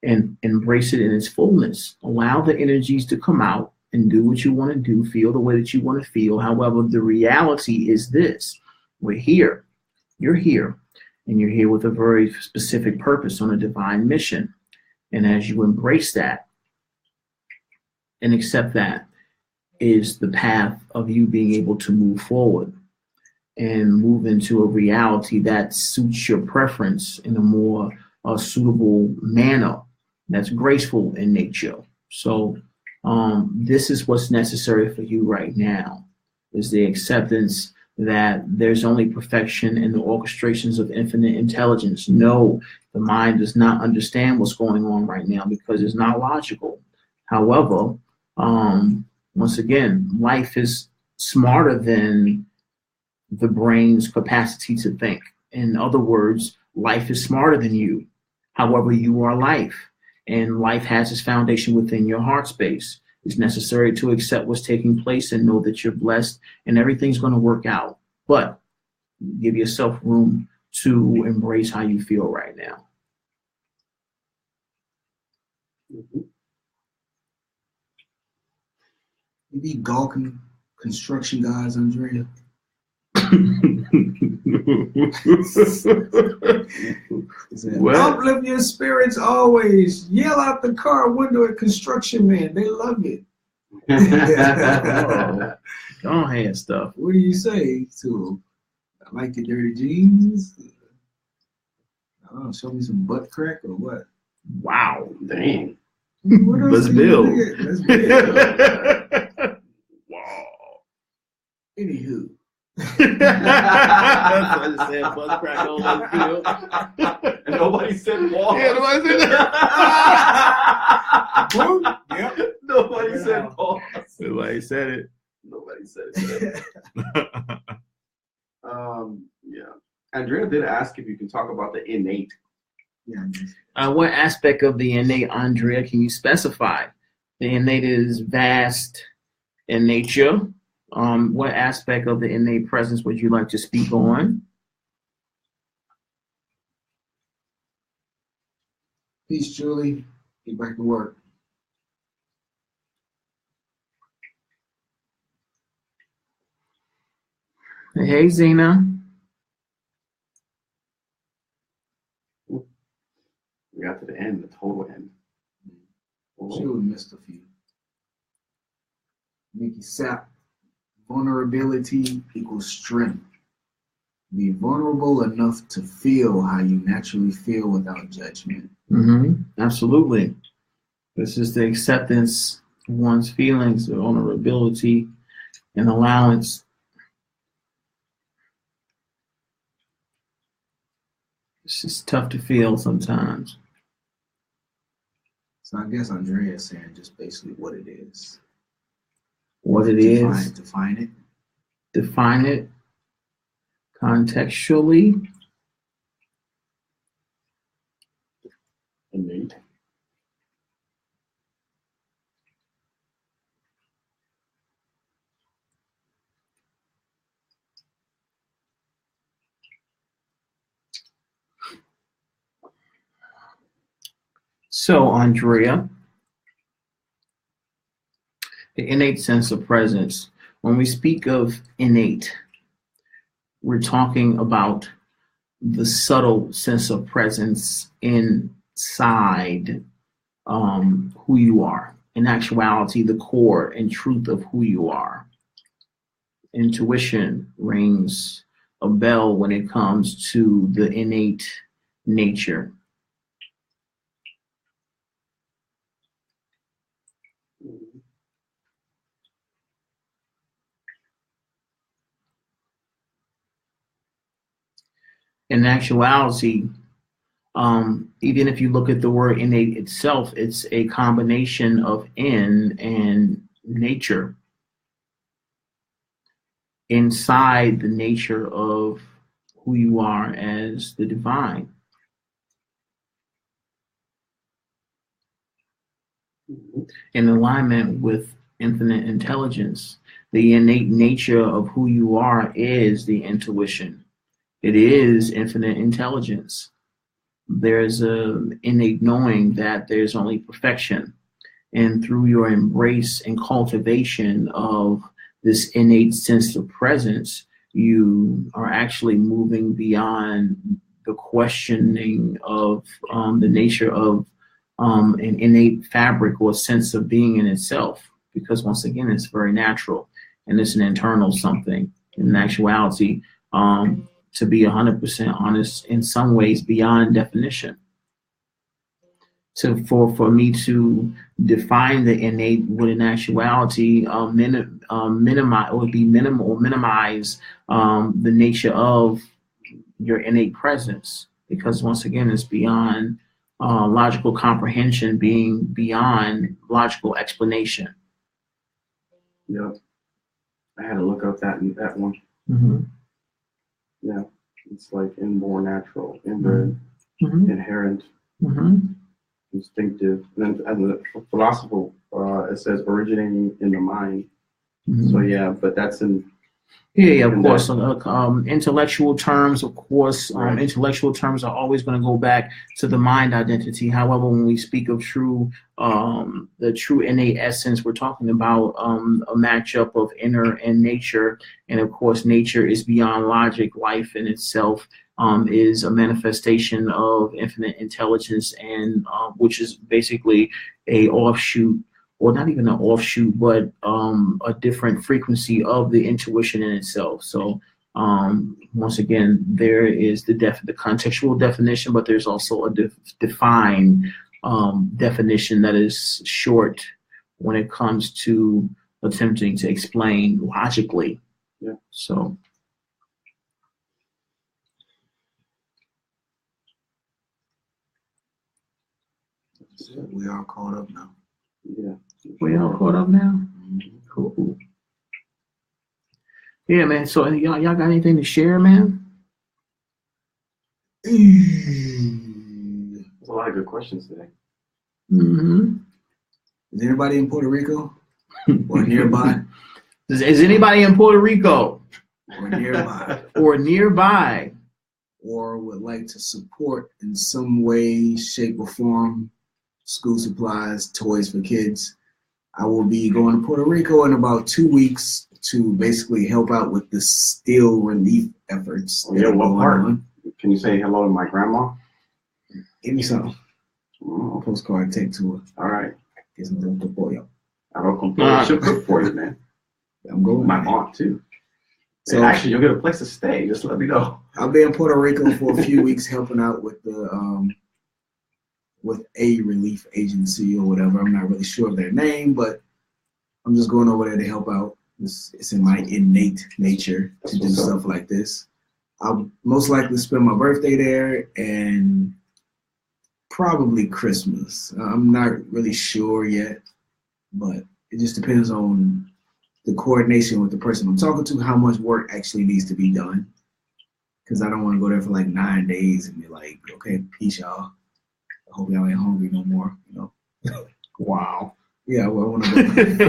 and embrace it in its fullness, allow the energies to come out and do what you want to do, feel the way that you want to feel. However, the reality is this: we're here, you're here, and you're here with a very specific purpose on a divine mission. And as you embrace that and accept that, is the path of you being able to move forward and move into a reality that suits your preference in a more suitable manner that's graceful in nature. So this is what's necessary for you right now, is the acceptance that there's only perfection in the orchestrations of infinite intelligence. No, the mind does not understand what's going on right now because it's not logical. However, once again, life is smarter than the brain's capacity to think. In other words, life is smarter than you. However, you are life, and life has its foundation within your heart space. It's necessary to accept what's taking place and know that you're blessed and everything's going to work out. But give yourself room to embrace how you feel right now. Mhm. You be gawking construction guys, Andrea. Well, uplift your spirits always. Yell out the car window at construction man. They love it. Go ahead, stuff. What do you say to them? I like your dirty jeans. I don't know, show me some butt crack or what? Wow. Dang. What else Let's do you build. get? Let's build. Wow. Anywho. That's what I said. Buzz crack on the field. And nobody said pause. Yeah, nobody said that. Boom. Yep. Nobody said pause. Nobody said it. Nobody said it. Yeah. Andrea did ask if you can talk about the innate. Yeah. What aspect of the innate, Andrea, can you specify? The innate is vast in nature. What aspect of the innate presence would you like to speak on? Peace, Julie. Get back to work. Hey, Zena. We got to the end, the total end. She would have missed a few. Nikki Sapp. Vulnerability equals strength. Be vulnerable enough to feel how you naturally feel without judgment. Absolutely. This is the acceptance of one's feelings, the vulnerability, and allowance. It's just tough to feel sometimes. So I guess Andrea is saying just basically what it is. What it is. Define it. Define it contextually. Innate. So, Andrea, the innate sense of presence. When we speak of innate, we're talking about the subtle sense of presence inside who you are. In actuality, the core and truth of who you are. Intuition rings a bell when it comes to the innate nature. In actuality, even if you look at the word innate itself, it's a combination of in and nature. Inside the nature of who you are as the divine. In alignment with infinite intelligence, the innate nature of who you are is the intuition. It is infinite intelligence. There's an innate knowing that there's only perfection. And through your embrace and cultivation of this innate sense of presence, you are actually moving beyond the questioning of the nature of an innate fabric or sense of being in itself. Because once again, it's very natural and it's an internal something. In actuality, to be 100% honest, in some ways beyond definition. For me to define the innate would in actuality minimize the nature of your innate presence, because once again it's beyond logical comprehension, being beyond logical explanation. Yep. I had to look up that one. Mm-hmm. Yeah, it's like inborn, natural, inbred, inherent, instinctive. And the philosopher, it says originating in the mind. So yeah, but that's in. Yeah, of course. Intellectual terms, of course, intellectual terms are always going to go back to the mind identity. However, when we speak of the true innate essence, we're talking about a matchup of inner and nature. And of course, nature is beyond logic. Life in itself is a manifestation of infinite intelligence, and which is basically a offshoot, or not even an offshoot, but a different frequency of the intuition in itself. So once again, there is the contextual definition, but there's also a defined definition that is short when it comes to attempting to explain logically. Yeah. So. We are caught up now. Yeah. We all caught up now? Cool. Yeah, man. So y'all got anything to share, man? There's a lot of good questions today. Mm-hmm. Is anybody in Puerto Rico or nearby? Is anybody in Puerto Rico or nearby? Or would like to support in some way, shape, or form school supplies, toys for kids? I will be going to Puerto Rico in about 2 weeks to basically help out with the steel relief efforts. Yeah, what part? Can you say hello to my grandma? Give me some. Postcard take to her. All right. Get some little pollo. I don't complain. She'll cook for you, man. I'm going. My aunt too. So and actually, you'll get a place to stay. Just let me know. I'll be in Puerto Rico for a few weeks helping out with the with a relief agency or whatever. I'm not really sure of their name, but I'm just going over there to help out. It's in my innate nature to do stuff like this. I'll most likely spend my birthday there and probably Christmas. I'm not really sure yet, but it just depends on the coordination with the person I'm talking to, how much work actually needs to be done. Because I don't want to go there for like 9 days and be like, okay, peace, y'all. I hope y'all ain't hungry no more, you know. Wow. Yeah, well, I want to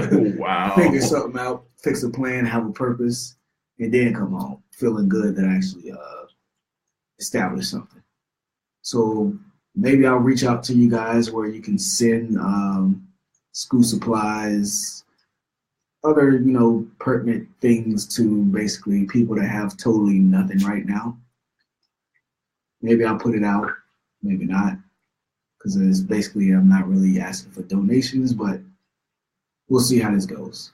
go wow. figure something out, fix a plan, have a purpose, and then come home feeling good that I actually established something. So maybe I'll reach out to you guys where you can send school supplies, other, pertinent things to basically people that have totally nothing right now. Maybe I'll put it out, maybe not, because it's basically I'm not really asking for donations, but we'll see how this goes.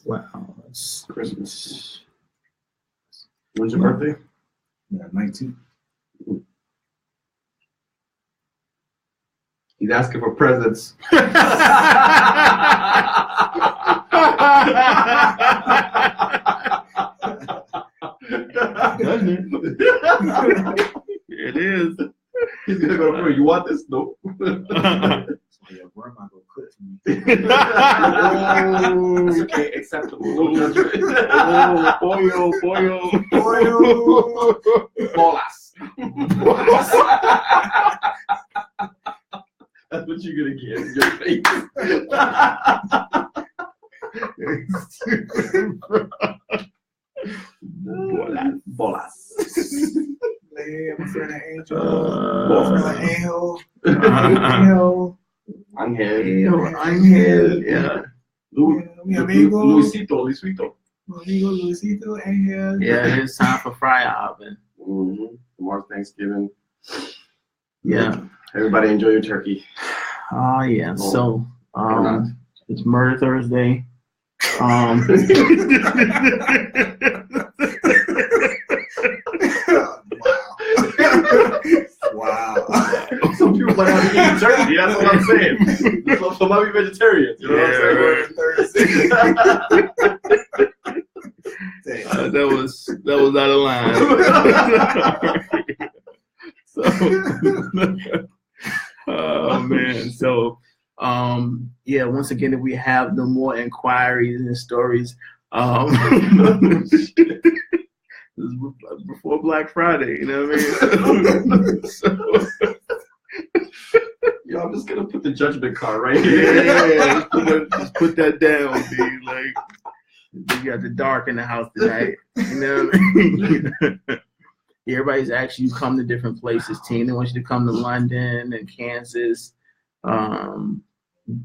Wow, it's Christmas. When's your birthday? Yeah, 19. He's asking for presents. Doesn't it? It is. He's gonna go for you. Want this? Nope. So your grandma go cook for me. It's okay, acceptable. No judgment. Pollo. Bolas. That's what you're gonna get in your face. Bolas. Yeah, my friend Angel. My friend Angel. Angel. Yeah. Mi amigo. Luisito. Luisito, Angel. Yeah, it's time for fry oven. Tomorrow's Thanksgiving. Yeah. Everybody enjoy your turkey. Oh yeah. So it's Murder Thursday. Wow. Some people might not be eating turkey. That's what I'm saying. Some might be vegetarians. You know what I'm saying? That was out of line. Oh man. So once again, if we have no more inquiries and stories, this is before Black Friday, you know what I mean? Yo, I'm just gonna put the judgment card right here. Yeah, just put that down, dude. Like, you got the dark in the house tonight. You know what I mean? Everybody's actually come to different places. Team, they want you to come to London and Kansas,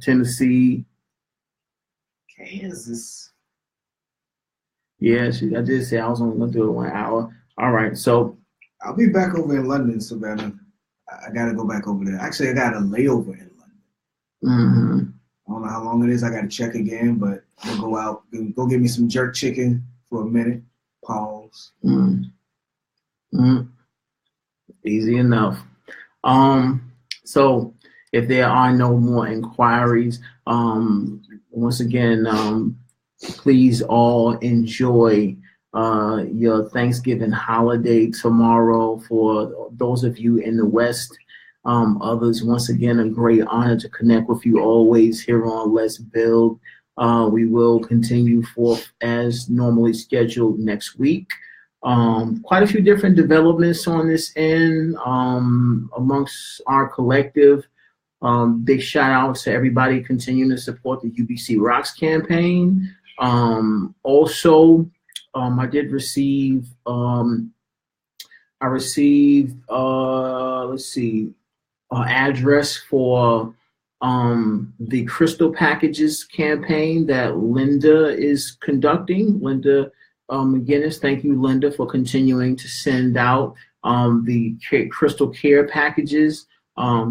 Tennessee. Kansas. Yeah, I did say I was only going to do it 1 hour. All right, so. I'll be back over in London, Savannah. I got to go back over there. Actually, I got a layover in London. Mm-hmm. I don't know how long it is. I got to check again, but I'll go out, go get me some jerk chicken for a minute. Pause. Easy enough. So if there are no more inquiries, once again, please all enjoy your Thanksgiving holiday tomorrow. For those of you in the West, others, once again, a great honor to connect with you always here on Let's Build. We will continue forth as normally scheduled next week. Quite a few different developments on this end amongst our collective. Big shout out to everybody continuing to support the UBC Rocks campaign. Also, I did receive, address for the Crystal Packages campaign that Linda is conducting. Linda McGinnis, thank you, Linda, for continuing to send out the Crystal Care packages.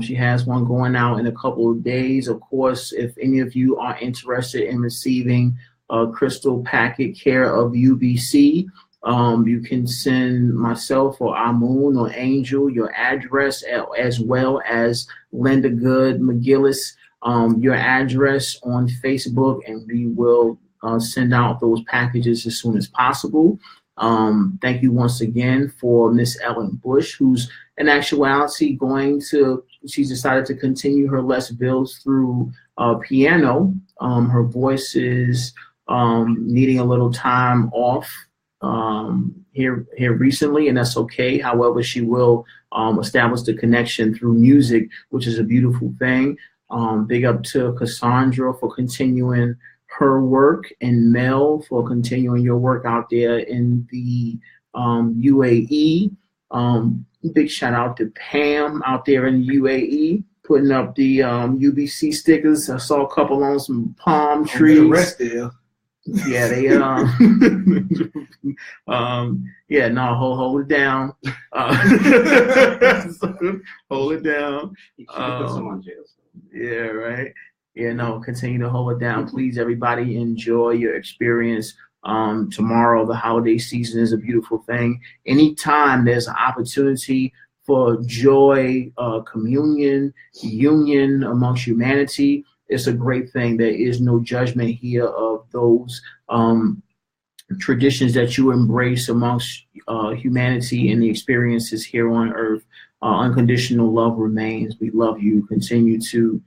She has one going out in a couple of days. Of course, if any of you are interested in receiving a Crystal Packet Care of UBC, you can send myself or Amun or Angel your address, as well as Linda Good McGillis, your address on Facebook, and we will send out those packages as soon as possible. Thank you once again for Miss Ellen Bush, who's in actuality she's decided to continue her Let's Builds through piano. Her voice is needing a little time off here recently, and that's okay. However, she will establish the connection through music, which is a beautiful thing. Big up to Cassandra for continuing her work, and Mel for continuing your work out there in the UAE. Big shout out to Pam out there in UAE putting up the UBC stickers. I saw a couple on some palm trees. The rest there. Yeah, they yeah, no, hold it down. Hold it down. You should put some on jail. Yeah, right. Yeah, no, continue to hold it down. Please, everybody, enjoy your experience. Tomorrow, the holiday season is a beautiful thing. Anytime there's an opportunity for joy, communion, union amongst humanity, it's a great thing. There is no judgment here of those traditions that you embrace amongst humanity and the experiences here on earth. Unconditional love remains. We love you. Continue to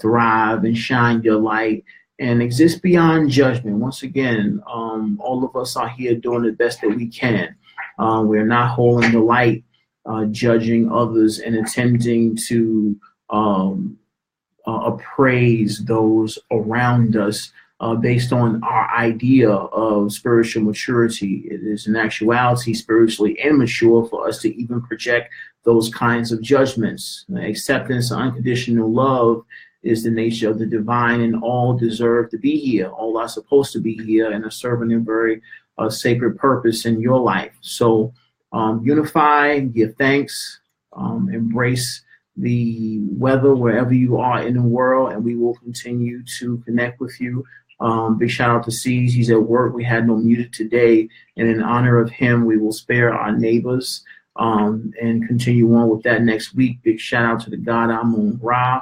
thrive and shine your light and exist beyond judgment. Once again, all of us are here doing the best that we can. We're not holding the light, judging others and attempting to appraise those around us based on our idea of spiritual maturity. It is in actuality spiritually immature for us to even project those kinds of judgments. Acceptance, unconditional love is the nature of the divine, and all deserve to be here. All are supposed to be here and are serving a very sacred purpose in your life. So unify, give thanks, embrace the weather wherever you are in the world, and we will continue to connect with you. Big shout out to C's. He's at work. We had no muted today, and in honor of him, we will spare our neighbors and continue on with that next week. Big shout out to the God Amun Ra.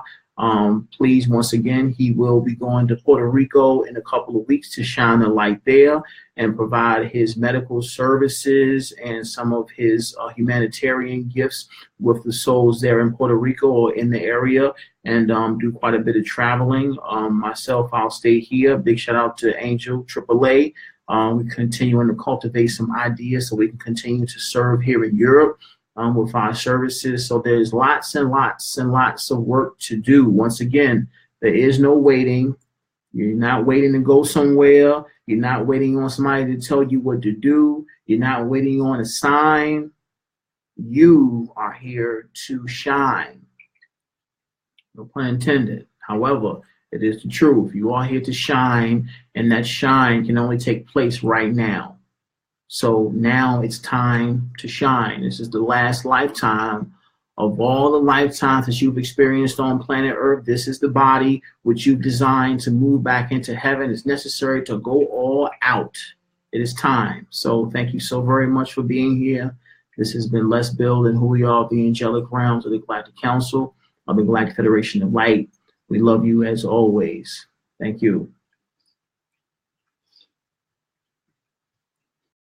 Please, once again, he will be going to Puerto Rico in a couple of weeks to shine the light there and provide his medical services and some of his humanitarian gifts with the souls there in Puerto Rico or in the area, and do quite a bit of traveling. Myself, I'll stay here. Big shout out to Angel AAA. We're continuing to cultivate some ideas so we can continue to serve here in Europe with our services. So there's lots and lots and lots of work to do. Once again, there is no waiting. You're not waiting to go somewhere. You're not waiting on somebody to tell you what to do. You're not waiting on a sign. You are here to shine. No pun intended. However, it is the truth. You are here to shine, and that shine can only take place right now. So now it's time to shine. This is the last lifetime of all the lifetimes that you've experienced on planet Earth. This is the body which you've designed to move back into heaven. It's necessary to go all out. It is time. So thank you so very much for being here. This has been Let's Build and Who We Are, the Angelic Realms of the Galactic Council of the Galactic Federation of Light. We love you as always. Thank you.